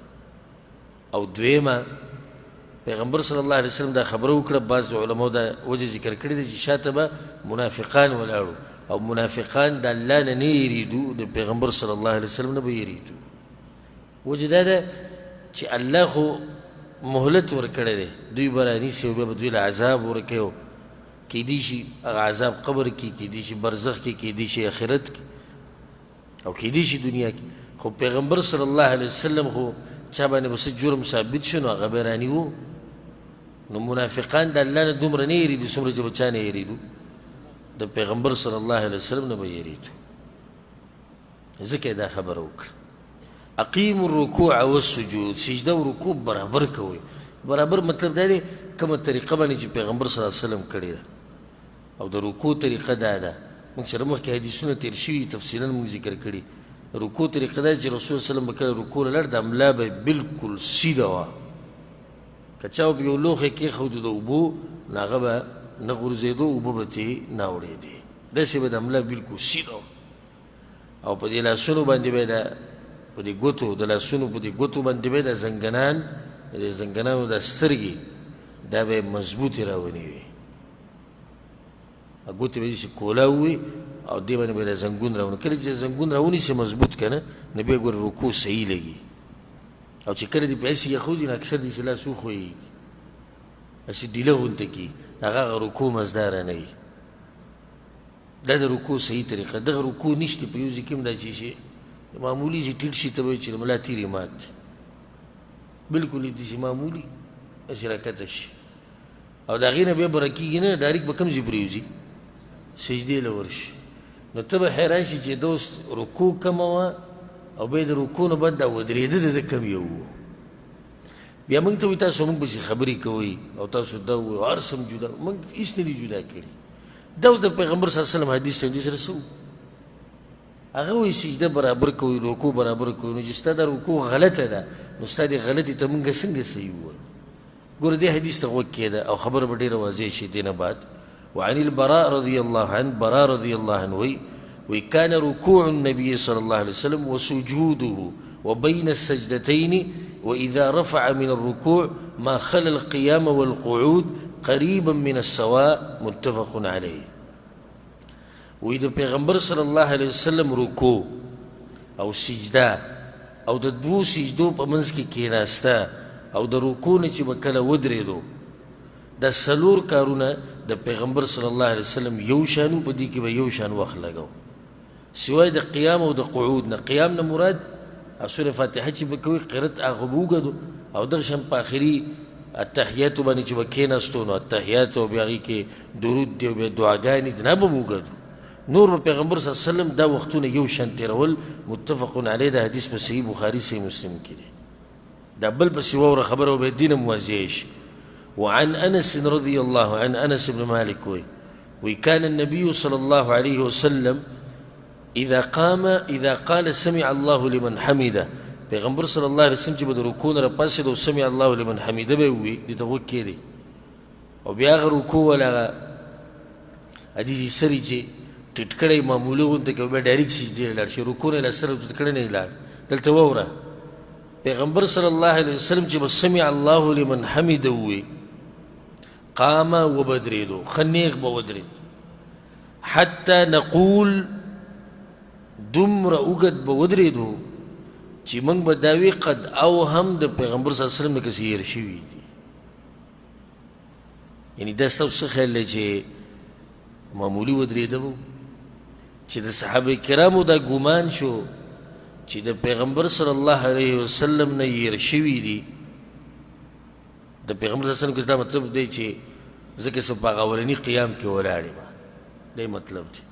او دویمه پیغمبر صلی الله علیه وسلم دا خبره وکړه بعض علماو دا وجه ذکر کړې ده چې شاته به منافقان ولاړو او منافقان د الله نه نه یریدو د پیغمبر صلی الله علیه وسلم نه به یریدو وجه دا ده چې الله خو مهلت ورکړی دی دوی به رانیسي او بیا به دوی له عذاب ورکوي او کیدای شي هغه عذاب قبر کې کیدای شي برزخ کې کیدای شي آخرت کې او کیدای شي دنیا کې خو پیغمبر صلی الله علیه وسلم خو چا باندې به څه جرم ثابت شو نو هغه به رانیوو نو منافقان د الله نه دومره نه یریدو څومره چې به چا نه یریدو د پیغمبر صلی الله علیه وسلم نه به یریدو ځکه دا خبره وکړه اقیموا الرکوع والسجود سجده او رکوع برابر کوئ برابر مطلب دا دی کومه طریقه باندې چې پیغمبر صلی الله علیه وسلم کړې ده او د رکوع طریقه دا ده موږ سره مخکې حدیثونه تیر شوي تفصیلا موږ ذکر کړي رکوع طریقه دا چې رسول صلی الله علیه وسلم به کله رکوع له لړ د ملا به بلکل سیده وه که چا به یو لوښی کېښودو د اوبو نو هغه به نه غورځېدو اوبه به ترې نه اوړېدې داسې به د ملا بلکل سیده وه او په دې لاسونو باندې به یې د په دې ګوتو د لاسونو په دې ګوتو باندې به د زنګنان د زنګنانو د سترګې دا به مضبوطې راونیوي ګوتې به داسې کولاو وي او دې باندې به د زنګون راونی کله چې زنګون راونیسي مضبوط که نه نو بیا ګوره رکوع صحیح لګي او چې کله دې په هسې یخوځي نو اکثر داسې لاس وښویږي هسې ډیله غونته کي هغه رکوع مزداره نه وي دا د رکوع صحیح طریقه دغه رکوع نشته په یو ځای کې هم دا چې شي معمولي چې ټیټ شي ته به وایي چې د ملا تیرې مات دی بلکل یې داسې معمولي هسې راکته شي او د هغې نه بیا به رکېږي نه ډایرکټ به کوم ځای پرېوځي سجدې له ورشي نو ته به حیران شي چې دا اوس رکوع کمه وه او بیا د رکوع نه بعد دا ودرېده د ده کم یو و بیا موږ ته وایي تاسو موږ پسې خبرې کوئ او تاسو دا ووایو هر څه هم جدا موږ هېڅ نه دي جدا کړي دا اوس د پیغمبر صلی الله علیه وسلم حدیث دی سره څه هغه وایي سجده برابر کوئ رکوع برابر کوئ نو چې ستا دا رکوع غلطه ده نو ستا دې غلطې ته موږ څنګه صحیح ووایو ګوره دې حدیث ته غوږ کېده او خبره به ډېره واضح شي دې نه بعد وعن البراء رضي الله عنه براء رضي الله عنه وكان ركوع النبي صلى الله عليه وسلم وسجوده وبين السجدتين وإذا رفع من الركوع ما خلا القيام والقعود قريبا من السواء متفق عليه وإذا پیغمبر صلى الله عليه وسلم ركوع او سجده او د دوو سجدو په منځ کې کېناسته او د رکوع نه چې به کله ودرېدو دا څلور کارونه د پیغمبر صلی الله علیه وسلم یو شانو په دې کې به یو شان وخت لګو سوای د قیام او د قعود نه قیام نه مراد سوره فاتحه چې به کوي قرت هغه به وګدو او دغه شان په آخري التحیاتو باندې چې به کېناستو نو التحیات او بیا هغې کې درود دی او بیا دعاګانې دي نه به م وګدو نور به پیغمبر صلی الله علیه وسلم دا وختونه یو شان تېرول متفق علیه دا حدیث په صحیح بخاري صحیح مسلم کې دی دا بل پسې واوره خبره و به دین هم واضح شي وعن أنس رضي الله عن أنس بن مالك وكان النبي صلى الله عليه وسلم إذا قال سمع الله لمن حمده پیغمبر صلی الله علیه وسلم چې به د رکوع نه راپاڅېد او سمع الله لمن حمده به یې ووي دې ته غوږ کېدی او بیا هغه رکوع ولا هغه حدیث سري چې ټیټ کړی معمولي غونته کې بیا ډایرکټ سجدې ته لاړ شي رکوع نه یې لا سر ټیټ کړی نه یې لاړ دلته واوره پیغمبر صلی الله علیه وسلم چې به سمع الله لمن حمده ووي قام وبدريدو خنيغ بودريد حتى نقول دمر اوقد بودريدو چې موږ به دا وي قد اوهم د پیغمبر صلی الله علیه وسلم نه کسې هېر شوي دي یعنې دا ستاسو څه خیال دی چې معمولي ودرېده به چې د صحابه کرامو دا ګمان شو چې د پیغمبر صلی الله علیه وسلم نه هېر شوي دي د پیغمبر صلی الله علیه وسلم دا مطلب دی چې ځکه څه په هغه اولني قیام کې ولاړ یم دی مطلب دی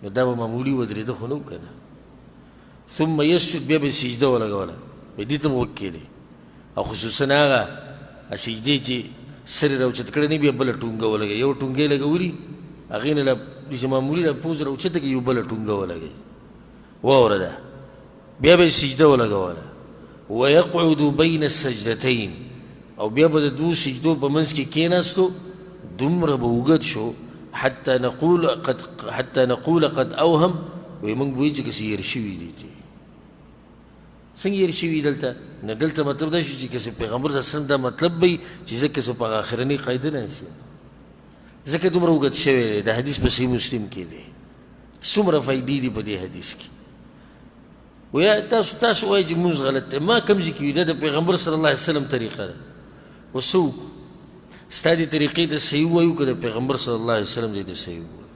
نو دا به معمولي ودرېده خو نه و که نه ثم یسجد بیا به سجده ولګوله به دې ته م وکېدې او خصوصا هغه سجدې چې سر یې راوچت کړی نه بیا بله ټونګه ولګوي یو ټونګه یې لګولي هغې نه داسې معمولي دا پوز راوچته کړي یو بله ټونګه ولګوي واوره ده بیا به یې سجده ولګوله ويقعد بين السجدتين او بیا به د دوو سجدو په منځ کې کېناستو دومره به اوږد شو حتى نقول قد اوهم وایي موږ به وایي چې کسې هېر شوي دي څنګه هېر شوي دلته نه دلته مطلب دا شو چې کسې پیغمبر صلی الله علیه وسلم دا مطلب به وي چې ځکه کسې په هغه اخرنۍ قاعده نه شي ځکه دومره اوږد شوی دی د حدیث په صحیح مسلم کې دی څومره فایدې دي په دې حدیث کې ویا تاسو وایي چې مونځ غلط دی ما کوم ځای کې وي دا د پیغمبر صلی الله علیه وسلم طریقه ده اوس څه وکړو ستا دې طریقې ته صحیح ووایو که د پیغمبر صلی الله علیه وسلم دې ته صحیح ووایو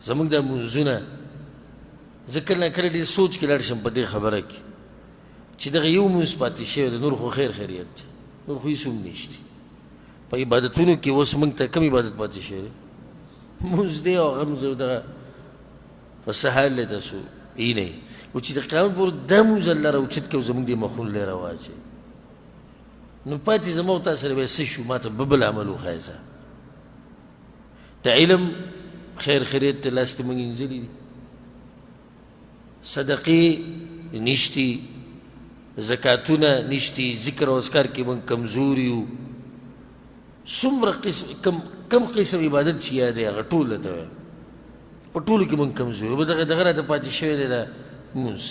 زموږ دا مونځونه زه کله نه کله ډېر سوچ کې لاړ شم په دې خبره کې چې دغه یو مونځ پاتې شوی دی نور خو خیر خیریت دی نور خو هېڅ هم نشته په عبادتونو کې اوس موږ ته کم عبادت پاتې شوی دی مونځ دی او هغه دغه په څه حال دی تاسو ای نه و چې د قیامت پورې دا مونځ الله راوچت کړي او زموږ دې مخونه لی راواچوي نو پاتې زما او تا سره به څه شو ما ته به بل عمل وښایه د علم خیر خیریت ته لاس ته موږ انځلي دي صدقې نشتي زکاتونه نشتي ذکر او اذکار کې موږ کمزور یو څومره کم قسم عبادت چې یاد دی هغه ټول درته وایم په ټولو کې موږ کمزوري به دغه راته پاتې شوی دی دا مونځ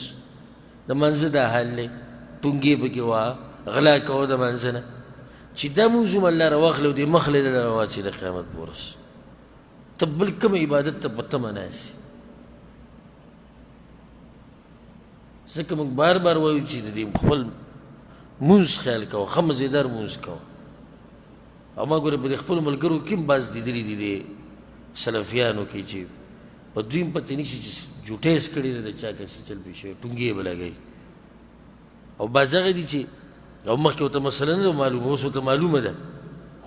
د منځه دا حال دی ټونګې پکې وه غلا کوه د منځه نه چې دا مونځ هم الله راواخلي او دې مخلی دله راواچوي د قیامت په ورځ ته بل کوم عبادت ته په تمه ناست ځکه موږ بار بار وایو چې د دې خپل مونځ خیال کوه ښه مزېدار مونځ کوه او ما ګوره په دې خپلو ملګرو کې هم بعض لیدلي دي د سلفیانو کې چې په دوی هم پته نشي چې جوټیس کړي دی د چا کسې چل پې شوی ټونګې به لګوي او بعض هغه دي چې او مخکې ورته مسله نه ده معلومه اوس ورته معلومه ده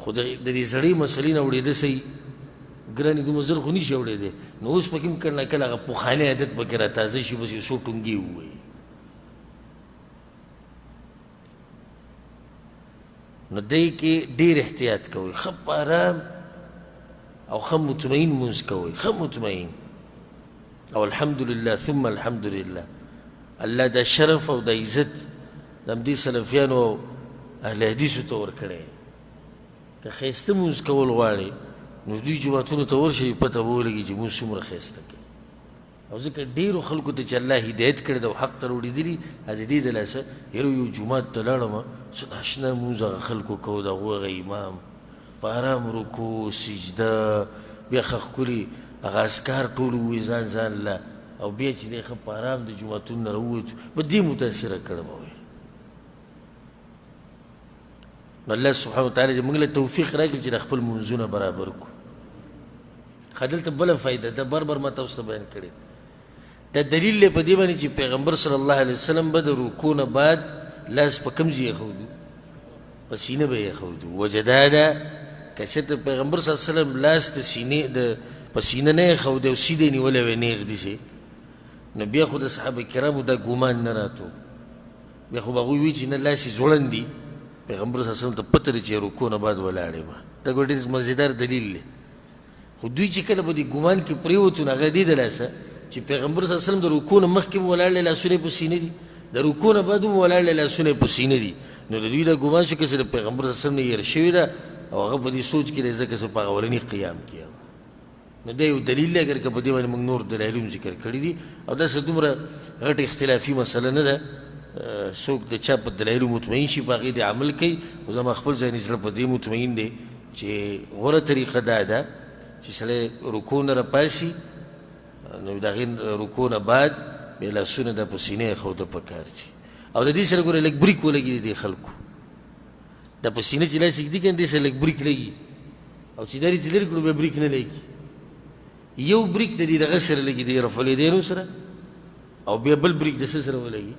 خو د دې زړې مسلې نه اورېده صحیح ګرانې دومره زر خو نشي اورېدی نو اوس پکې هم کله کله هغه پخوانی عادت پکې را تازه شي بس یو څو ټونګې ووایي نو دی کې ډېر احتیاط کوئ ښه په ارام او ښه مطمئن مونځ کوئ ښه مطمئن او الحمدلله ثم الحمدلله الله دا شرف او دا عزت د همدې سلفیانو او اهل حدیثو ته ورکړی که ښایسته مونځ کول غواړې نو دوی جوماتونو ته ورشئ پته به ولګي چې مونځ څومره ښایسته کوي او ځکه ډېرو خلکو ته چې الله هدایت کړی ده او حق ته راوړېدلي د دې د لاسه یاره یو جومات ته لاړمه څه ناشنا مونځ هغه خلکو کوو د هغو هغه امام په ارام رکوع سجده بیا ښه ښکلي هغه اذکار ټول ووایي ځان له او بیا چې دی ښه په ارام د جوماتونو نه راووتو په دې متاثره کړم وایي نو الله سبحانه وتعالی دې موږ له توفیق راکړي چې د خپل مونځونه برابر کړو ښه دلته بله فایده ده بار بار ما تاسو ته بیان کړې دا دلیل دی په دې باندې چې پیغمبر صلی الله علیه وسلم به د رکوع نه بعد لاس په کوم ځای ایښودو په سینه به یې ایښودو وجه دا ده که چېرته پیغمبر صلی الله علیه وسلم لاس د سینې په سینه نه ایښودی او سیده یې نیولی وی نیغ داسې نو بیا خو د صحابه کرامو دا ګمان نه راتو بیا خو به هغوی وایي چې نه لاس یې ځوړند دي پیغمبر صلی الله علیه وسلم ته پته ده چې رکوع نه بعد ولاړ یم دا ډېر مزېدار دلیل دی خو دوی چې کله به دې ګمان کې پرېوتو نو هغه دې د لاسه چې پیغمبر صلی الله علیه وسلم د رکوع نه مخکې به ولاړ دی لاسونه یې په سینه دي د رکوع نه بعد هم ولاړ دی لاسونه یې په سینه دي نو د دوی دا ګمان شو که چې د پیغمبر صلی الله علیه وسلم نه هېر شوې ده او هغه په دې سوچ کې دی ځکه چې په هغه اولني قیام کې نو دا یو دلیل دی اگر که په دې باندې موږ نور دلایل هم ذکر کړي دي او داسې دومره غټه اختلافي مسله نه ده څوک د چا په دلایلو مطمئن شي په هغې دې عمل کوي خو زما خپل ځاني زړه په دې مطمئن دی چې غوره طریقه دا ده چې سړی رکوع نه راپاسي نو د هغې رکوع نه بعد بیا لاسونه دا په سینه ایښوده پکار دي او د دې سره ګوره لږ بریک ولګي د دې خلکو دا په سینه چې لاس ایږدي که نه دې سره لږ بریک لګي او چې دا ریتې لرې کړو بیا بریک نه لګي یو بریک د دې دغه سره لګي د رفع الیدینو سره او بیا بل بریک د څه سره ولګي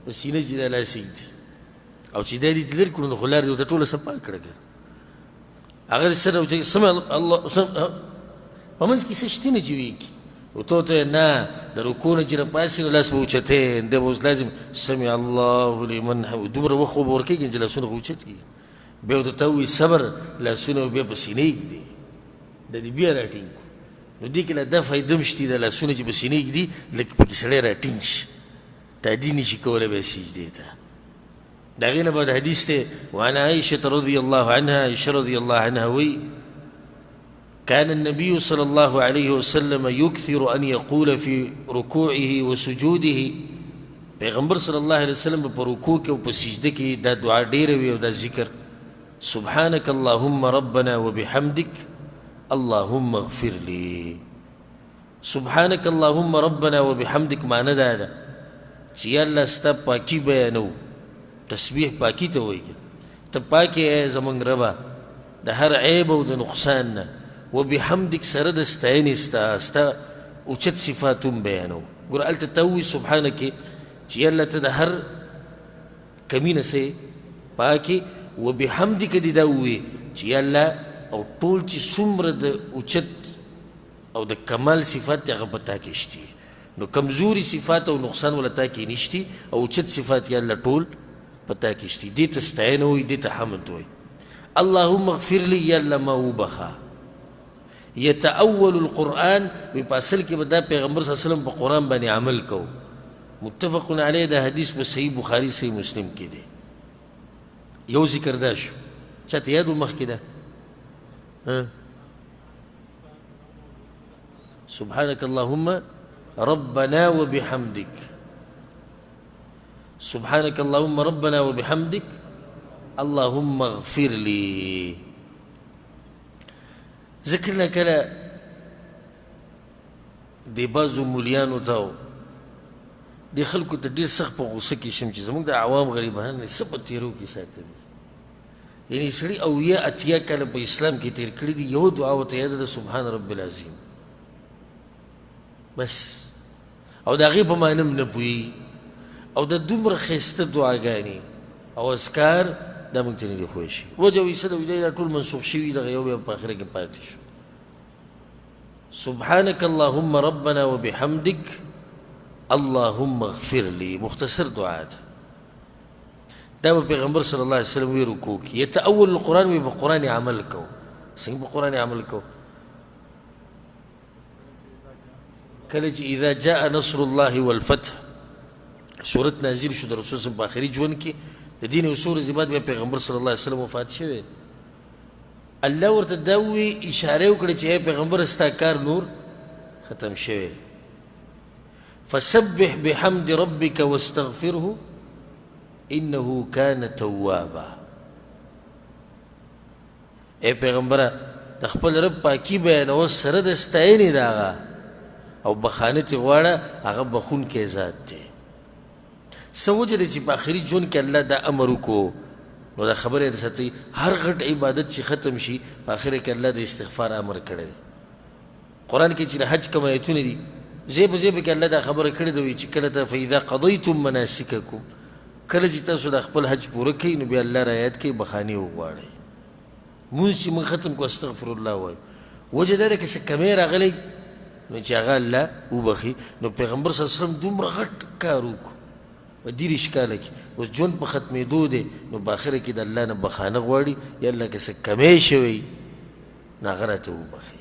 په سینه چې دا لاس ایږدي او چې دا ریتې لرې کړو نو خو لار دې ورته ټوله صفا کړه که هغه سره چې سمع الله په منځ کې څه شته نه چې ویږي ورته ته نه د رکوع نه چې راپاسي نو لاس به اوچتې دی به اوس لازم سمع الله لمن حمده دومره وخت خو به ورکېږي چې لاسونه خو اوچت کېږي بیا ورته ته ووایي صبر لاسونه بیا په سینه ایږدي د دې بیا راټینګ کړو نو دې کې لا دا فایده هم شته د لاسونه چې په سینه ایږدي لږ پکې سړی راټینګ شي تعدي نشي کولی بیا سجدې ته د هغې نه بعد حدیث دی وعن عائشة رضي الله عنها عائشة رضي الله عنها وی كان النبي صلى الله عليه وسلم يكثر أن يقول في ركوعه وسجوده پیغمبر صلی الله علیه وسلم په رکوع کې او په سجده کې دا دعا ډېره وي او دا ذکر سبحانك اللهم ربنا وبحمدك اللهم اغفر لي سبحانك اللهم ربنا وبحمدك معنی دا ده چې یا الله ستا پاکي بیانو تسبیح پاکی ته وایي ته پاکې ای زموږ ربه د هر عیب او د نقصان نه وبحمدک سره د ستاینې ستا اوچت صفات هم بیانو ګوره هلته ته ووایي سبحانه کې چې یا الله ته د هر کمي نه څه پاکې وبحمدک دې دا ووایي چې یا الله او ټول چې څومره د اوچت او د کمال صفات دي هغه په تا کې شتي نو کمزوري صفات او نقصان ولا تا کې نشتي او اوچت صفات یا الله ټول پتا کشتی دیتا ستعین ہوئی دیتا حمد ہوئی اللهم اغفر لی یا اللہ ما وبخا یتاول القرآن وی پاسل کی بدا پیغمبر صلی اللہ علیہ وسلم پا قرآن بانی عمل کو متفق علیہ دا حدیث پا صحیح بخاری صحیح مسلم کی دے یو ذکر دا شو چاہتا یادو مخ کی دا سبحانك اللهم ربنا وبحمدك سبحانك اللهم ربنا وبحمدك اللهم اغفر لي. ذکرنا کله د بعضو مولیانو ته د خلکو ته ډېر سخت په غوسه کې شم چې زموږ د عوام غریبان یې څه په تیرو کې ساتلي، یعنې سړي اویا اتیا کاله په اسلام کې تیر کړي دي، یو دعا ورته یاده ده سبحان رب العظیم بس، او د هغې په معنی هم نه پوهېږي، او د دومره ښایسته دعاګانې او اذکار دا موږ ته نه دي ښوی شي. وجه وایي څه ده؟ وایي دا ټول منسوخ شوي دغه یو بیا په آخره کې پاتې شو. سبحانك اللهم ربنا وبحمدك اللهم اغفر لي مختصر دعا ده. دا به پیغمبر صلی الله علیه وسلم وی رکوع کې یتأول القرآن، وی په قرآن عمل کو. څنګه په قرآن عمل کو؟ کله چې اذا جاء نصر الله والفتح سورت نازل شو د رسول صلی په آخري ژوند کې د دین یو څو ورځې بعد بیا پیغمبر صلی الله علیه وسلم وفات شوی. الله ورته دا ووی اشاره وکړه چې ای پیغمبر ستا کار نور ختم شوی، فسبح بحمد ربك واستغفره انه كان توابا. ای پیغمبره د خپل رب پاکي بیانوه سره د ستاینې د هغه او بخانه ترې غواړه، هغه بخونکی ذات دی. څه وجه ده چې په آخري ژوند کې الله دا امر وکړو؟ نو دا خبره یې ساتئ هر غټ عبادت چې ختم شي په آخره کې الله د استغفار امر کړی دی. قرآن کې چې د حج کوم ایتونه دي ځای په ځای پکې الله دا خبره کړې ده وایي چې کله ته فاذا قضیتم مناسککم، کله چې تاسو د خپل حج پوره کوئ نو بیا الله رعایت کوي بخانې وغواړئ. مونځ چې موږ ختم کړو استغفر الله وایو. وجه دا ده که څه کمی راغلی نو چې هغه الله وبخي. نو پیغمبر صلی الله علیه وسلم دومره غټ کار وکړو په دېرش کاله کې، اوس ژوند په ختمېدو دی، نو په آخره کې د الله نه بخانه غواړي یا الله که څه کمی شوی نو هغه راته وبخي.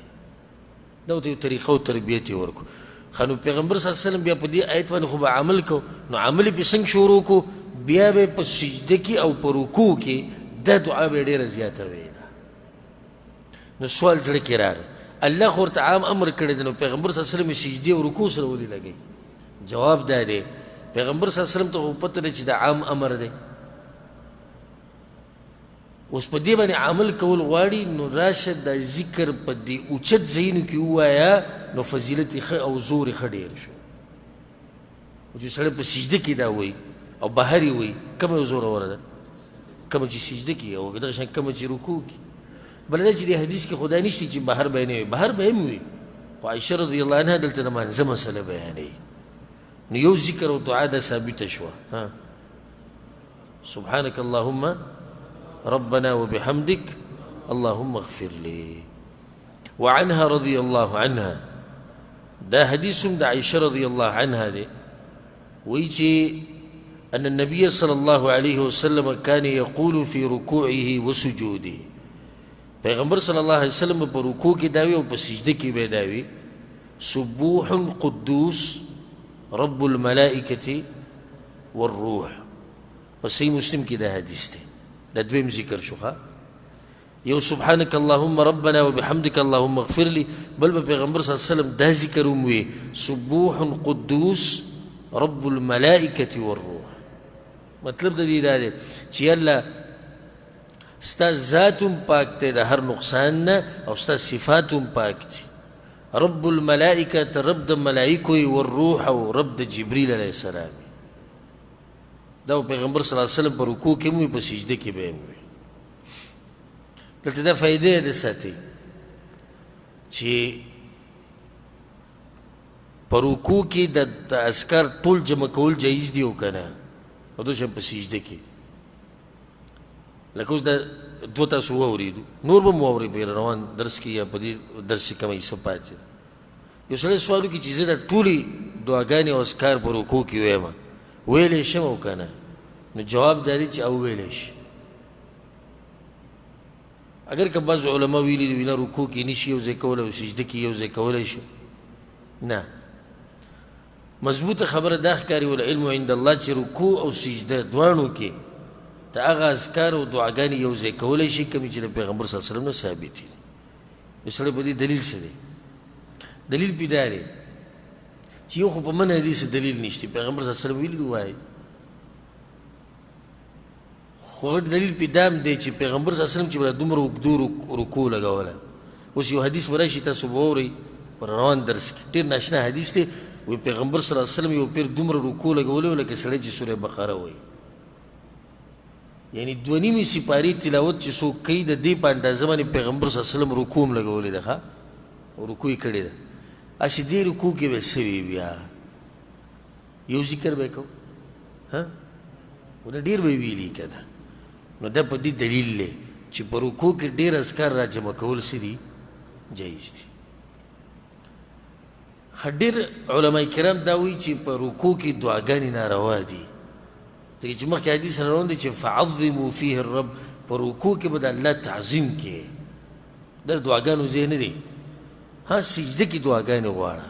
دا ورته یو طریقه او تربیت یې ورکړو. ښه نو پیغمبر صلی الله علیه وسلم بیا په دې آیت باندې خو به عمل کو، نو عمل یې پې څنګه شروع کړو؟ بیا به په سجده کې او په رکوع کې دا دعا به یې ډېره زیاته ویله. نو سوال زړه کې راغی الله خو ورته عام امر کړی دی، نو پیغمبر صلی الله علیه وسلم یې سجدې او رکوع سره ولې لګوي؟ جواب دا دی پیغمبر صلی الله علیه وسلم ته خو پته ده چې دا عام امر دی، اوس په دې باندې عمل کول غواړي نو راشه دا ذکر په دې اوچت ځایونو کې ووایه، نو فضیلت یې ښه او زور یې ښه ډېر شو. او چې سړی په سجده کې دا وایي او بهر یې وایي کومه یو زوروره ده؟ کومه چې سجده کې او دغه شان کومه چې رکوع کې. بله دا چې د حدیث کې خدا نشته چې بهر به یې نه وي، بهر به هم وي، خو عایشه رضی الله عنها دلته د مانځه مسله بیانوي. نو یو ذکر او دعا ده ثابته شوه. سبحانك اللهم ربنا وبحمدك اللهم اغفر لي. وعنها رضي الله عنها دا حديث دا عائشة رضي الله عنها دي ويجي أن النبي صلى الله عليه وسلم كان يقول في ركوعه وسجوده. پیغمبر صلی الله علیه وسلم په رکوع کې داوي او په سجده کې به داوي سبوح قدوس رب الملائكة والروح. په صحیح مسلم کې دا حدیث دی. دا دویم ذکر شوخه یو سبحانك اللهم ربنا وبحمدك اللهم اغفر لي، بل به پیغمبر صلی الله علیه وسلم دا ذکر هم وی سبوح قدوس رب الملائكة والروح. مطلب د دې دا دی چې الله ستا ذات هم پاک دی د هر نقصان نه او ستا صفات هم پاک دي. رب الملائكة رب د ملائکو والروح او رب د جبریل علیه السلام. دا پیغمبر صلی الله علیه وسلم په رکوع کې هم وي په سجده کې به هم وي. دلته دا فایده ده ساتي چې په رکوع کې د اذکار ټول جمع کول جایز دي او که نه، او داسې هم په سجده کې. لکه اوس دا دوه تاسو واورېدو، نور به مو واورئ په روان درس کې یا په دې درس کې کومه حصه پاتې ده. یو سړی سوال وکړي چې زه دا ټولې دعاګانې او اذکار په رکوع کې وایم ویلی شم او که نه؟ نو جواب دا دی چې او ویلی شي. اگر که بعض علما ویلي دي نه رکوع کې نشي یو ځای کولی او سجده کې یو ځای کولی شي، نه، مضبوطه خبره دا ښکاري والعلم عند الله چې رکوع او سجده دواړو کې د هغه اذکار او دعاګانې یو ځای کولی شي کومې چې د پیغمبر صلی الله علیه وسلم نه ثابتې دي. یو سړی په دې دلیل څه دی؟ دلیل پې دا دی چې یو خو په من حدیث دلیل نشته پیغمبر صلی الله علیه وسلم ویلي دي وایي خو دلیل پې دا هم دی چې پیغمبر صلی الله علیه وسلم چې به دومره اوږدو رکوع لګوله اوس یو حدیث به راشي تاسو به واورئ په روان درس کې ډېر ناشنا حدیث دی وی پیغمبر صلی الله علیه وسلم یو پیر دومره رکوع لګولی و لکه سړی چې سورې بقره وایي یعنی دوه نیمې سپارې تلاوت چې څوک کوي د دې په اندازه باندې پیغمبر صلی الله علیه وسلم رکوع هم لګولی ده ښه او رکوع یې کړې ده هسې دې رکوع کې به څه وي بیا یو ذکر به یې کوو خو نه ډېر به یې ویلي که نه نو دا په دې دلیل دی چې په رکوع کې ډېر اذکار را جمع کول څه دي جایز دي ډېر علما کرام دا وایي چې په رکوع کې دعاګانې ناروا دي ځکه چې مخکې حدیث روان دی چې فعظموا فیه الرب په رکوع کې به د الله تعظیم کې دا دعاګانو ځای نه دی ها سجده کې دعاګانې غواړه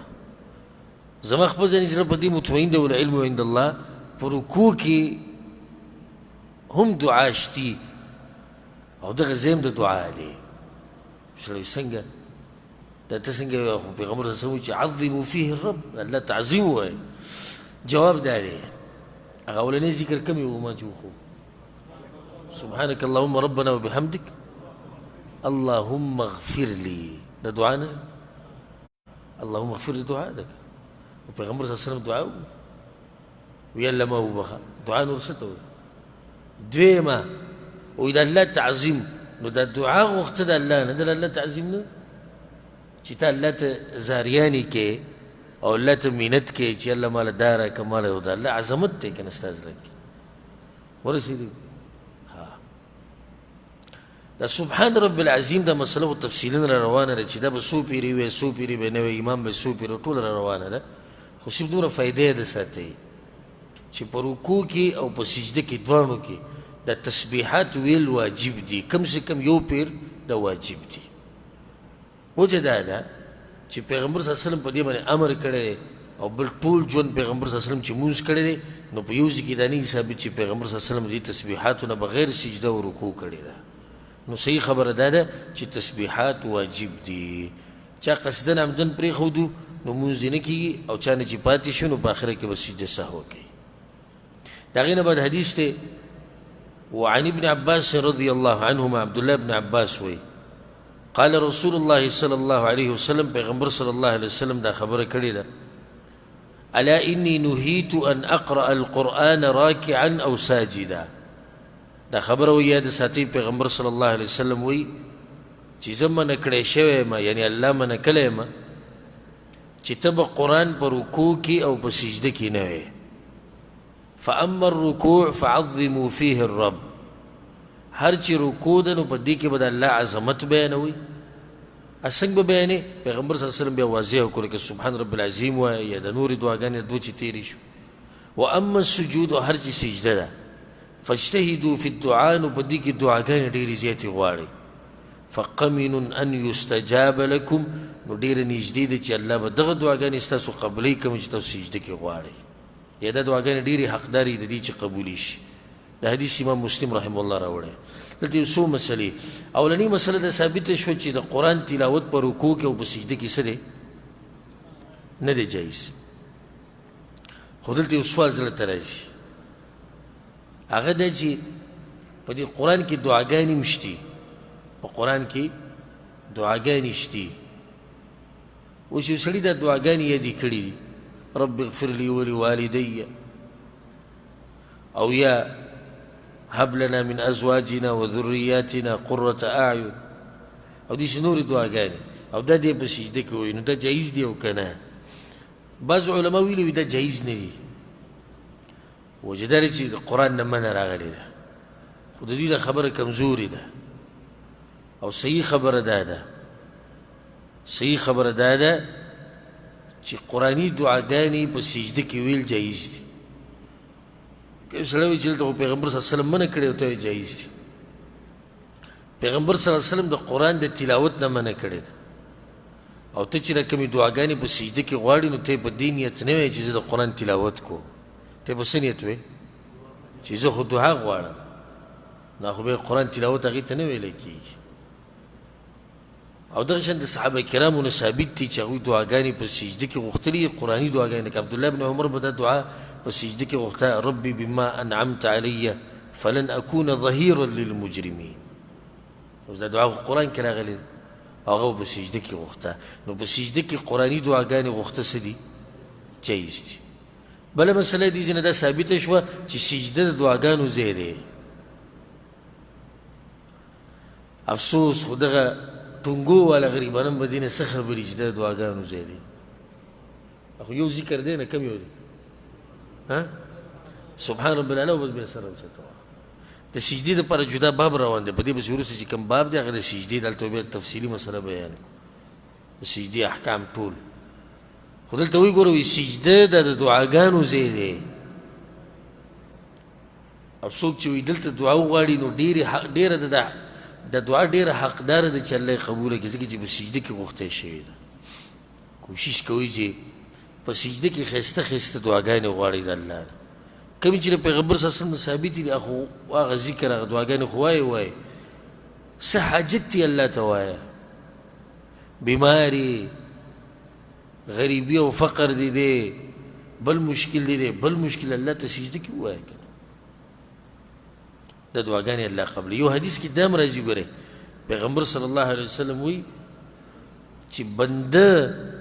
زما خپل ځاني زړه په دې مطمئن دی والعلم عند الله په رکوع کې هم دعا شتي او دغه ځای هم د دعا دی سړی څنګه دا ته څنګه خو پیغمبر صلی الله علیه وسلم چې عظموا فیه الرب الله تعظیم وایي جواب دا دی هغه اولنی ذکر کم یو ما چې وخو سبحانك اللهم ربنا وبحمدك اللهم اغفر لي دا دعا نه اللهم اغفر لي دعا ده وپیغمبر صلی الله علیه وسلم دعا وی الله ما وبخه دعا نور څه ته وایي دویمه وی د الله تعظیم نو دا دعا غوښته د الله نه د الله تعظیم نه چې ته الله ته زاریانې کې او الله ته مینت کې چې الله ماله دا راکړه ماله د الله عظمت دی که نه ستا زړه کې ورسېدي دا سبحان رب العظیم دا مسله خو تفصیلا را روانه ده چې دا به څو پیرې وی څو پیرې به نه وی امام به څو پیرې ټوله را روانه ده خو صرف دومره فایده یې ده ساتئ چې په رکوع کې او په سجده کې دواړو کې دا تسبیحات ویل واجب دي کم سے کم یو پیر دا واجب دي وجه دا ده چې پیغمبر صلی الله علیه وسلم په دې باندې امر کړی او بل ټول ژوند پیغمبر صلی الله علیه وسلم چې مونځ کړی دی نو په یو ځای کې دا نه ثابت چې پیغمبر صلی الله علیه وسلم دې تسبیحاتو نه بغیر سجده او رکوع کړې ده نو صحیح خبره دا ده چې تسبیحات واجب دي چا قصدن عمدن پرېښودو نو مونځ یې نه کېږي او چا نه چې پاتې شو نو په آخره کې به سجده سهو کوي د هغې نه بعد حدیث دی وعن ابن عباس رضی الله عنهما عبدالله بن عباس وی قال رسول الله صلی الله علیه وسلم پیغمبر صلی الله علیه وسلم دا خبره کړې ده الا انی نهیت ان اقرأ القرآن راکعا او ساجدا دا خبره وی یاد ساتي پیغمبر صلی الله علیه وسلم وی چې زه منع کړی شوی یم یعنی الله منع کړی یم چې ته به قرآن په رکوع کې او په سجده کې نه وې فاما الرکوع فعظموا فیه الرب هر چې رکوع ده نو په دې کې به د الله عظمت بیانوي څنګه به بیانې پیغمبر صلی الله علیه وسلم بیا واضح وکړو که سبحان رب العظیم وایه یا د نورې دعاګانې دوه چې تېرې شو واما السجود هر چې سجده ده فاجتهدوا فی الدعاء نو په دې کې دعاګانې ډېرې زیاتې غواړئ فقمن ان یستجاب لکم نو ډېره نږدې ده چې الله به دغه دعاګانې ستاسو قبلوي کوم چې تاسو سجده کې غواړئ یا دا دعاګانې ډېرې حقدار دي د دې چې قبولې شي د حدیث امام مسلم رحمه الله راوړی دلته یو څو مسلې اولنۍ مسله دا ثابته شوه چې د قرآن تلاوت په رکوع کې او په سجده کې څه دی نه دی جایز خو دلته یو سوال زړه ته راځي هغه دا چې په دې قرآن کې دعاګانې هم شتي په قرآن کې دعاګانې شتي اوس یو سړي دا دعاګانې یادې کړي دي رب اغفر لي ولوالدي او یا هب لنا من ازواجنا وذرياتنا قرة اعين او دې نورې دعاګانې او دا دې په سجده کې وایي نو دا جایز دی او که نه بعض علما ویلي وي دا جایز نه دي وجه دا چې د قرآن نه منع راغلې ده خو د دوی دا خبره کمزورې ده او صحیح خبره دا ده چې قرآني دعاګانې په سجده کې ویل جایز دي که یو سړی وایي چې دلته خو پیغمبر صلی الله علیه وسلم منع کړی او ته وایي جایز دي پیغمبر صلی الله علیه وسلم د قرآن د تلاوت نه منع کړی ده او ته چې رقمې دعاګانې په سجده کې غواړې نو ته یې په دې نیت نه وایې چې زه د قرآن تلاوت کوم ته یې په څه نیت وایې چې زه خو دعا غواړم نو خو به قرآن تلاوت هغې ته نه ویلی کېږي او دغه شان د صحابه کرامو نه ثابت دي چې هغوی دعاګانې په سجده کې غوښتلي قرآني دعاګانې لکه عبدالله بن عمر به دا دعا په سجده کې غوښته ربي بما انعمت علی فلن اكون ظهيرا للمجرمين اوس دا دعا په قرآن کې راغلې هغه په سجده کې غوښته نو په سجده کې قرآني دعاګانې غوښته څه دي جایز دي بله مسله دې ځینې دا ثابته شوه چې سجده د دعاګانو ځای دی افسوس خو دغه ټونګو والا غریبانان به دې نه څه خبرې چې دا د دعاګانو ځای دی خو یو ذکر دی نه کم یو دی سبحان رب العلا وبس بیا سره اوچته د سجدې دپاره جدا باب روان دی په دې پسې وروسته چې کوم باب دی هغه د سجدې دلته بیا تفصیلي مسله بیان کړو د سجدې احکام ټول خو دلته وایي ګوره وایي سجده دا د دعاګانو ځای دی او څوک چې وایي دلته دعا وغواړي نو ډېره د دعا ډېره حقداره ده چې الله یې قبوله کړي ځکه چې په سجده کې غوښتی شوې ده کوشش کوئ چې په سجده کې ښایسته ښایسته دعاګانې غواړئ د الله نه کومې چې د پیغمبر صلی الله علیه وسلم نه ثابتې دي خو هغه ذکر هغه دعاګانې خو وایې څه حاجت دي الله ته وایه بیماري غریبي او فقر دي دی بل مشکل دی بل مشکل الله ته سجده کې ووایه که نه دا دعاګانې الله قبلوي یو حدیث کې دا هم راځي ګورئ پیغمبر صلی الله علیه وسلم وایي چې بنده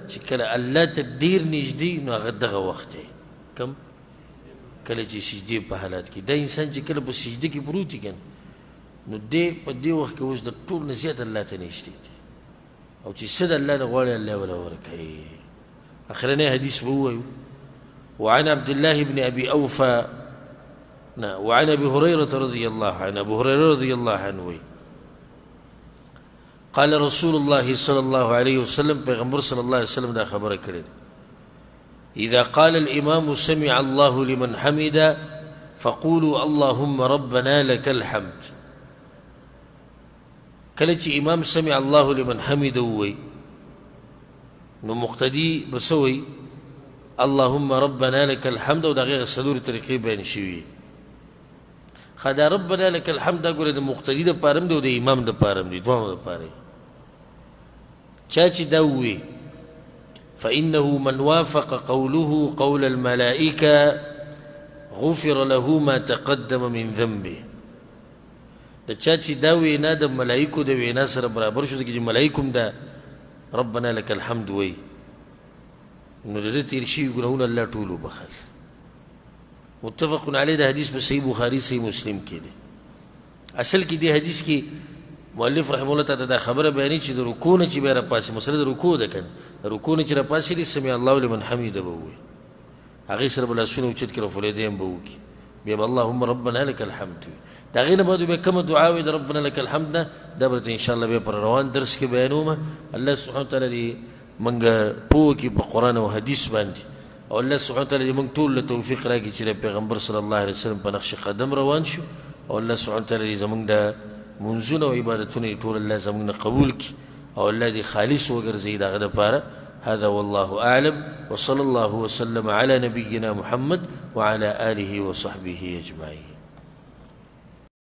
چې کله الله ته ډېر نږدې نو هغه دغه وخت دی کم کله چې سجدې په حالات کې دا انسان چې کله په سجده کې پروت وي که نه نو دی په دې وخت کې اوس د ټول نه زیات الله ته نږدې دی او چې څه د الله نه غواړي الله وله ورکوي اخرنی حدیث به ووایو وعن عبد الله بن ابي اوفى وعن ابي هريره رضي الله عنه ابو هريره رضي الله عنه قال رسول الله صلى الله عليه وسلم پیغمبر صلی الله علیه وسلم دا خبره کړې اذا قال الامام سمع الله لمن حمد فقولوا اللهم ربنا لك الحمد کله چې امام سمع الله لمن حمد ووي نو مقتدي بسوي اللهم ربنا لك الحمد او دغه څلور طریقې بیان شوي خدا ربنا لك الحمد دا ګوره د مقتدي د پاره دی او د امام د پاره دی دواړو د پاره چا چې دا ووي فإنه من وافق قوله قول الملائكة غفر له ما تقدم من ذنبه د چا چې دا وینا د ملائکو د وینا سره برابر شو ځکه چې ملائکو هم دا ربنا لك الحمد وی نو د دې تېر شوي ګناهونه الله ټول وبخل متفق علیه د حدیث په صحیح بخاري صحیح مسلم کې دی اصل کې دی حدیث کې مؤلف رحمه الله تعالی دا خبره بیانوي چې د رکوع نه چې بیا راپاسې مسله د رکوع ده که نه د رکوع نه چې راپاسېدي سمع الله لمن حمیده به ووایي هغې سره به لاسونه اوچت کړي رفعالیدین به وکړي بیا به اللهم ربنا لك الحمد وي د هغې نه بعد بیا کومه دعا وي د ربنا لك الحمد نه دا به درته انشاءالله بیا پر روان درس کې بیانومه الله سبحانه وتعالی دې موږ پوه کړي په قرآن او حدیث باندې او الله سبحانه وتعالی دې موږ ټول له توفیق راکړي چې د پیغمبر صلی الله علیه وسلم په نقش قدم روان شو او الله سبحانه وتعالی دې زموږ د منځونه او عبادتونه یې ټول الله زموږ نه قبول کړي او الله دې خالص وګرځوي د هغه دپاره هذا والله أعلم وصلى الله وسلم على نبينا محمد وعلى آله وصحبه أجمعين.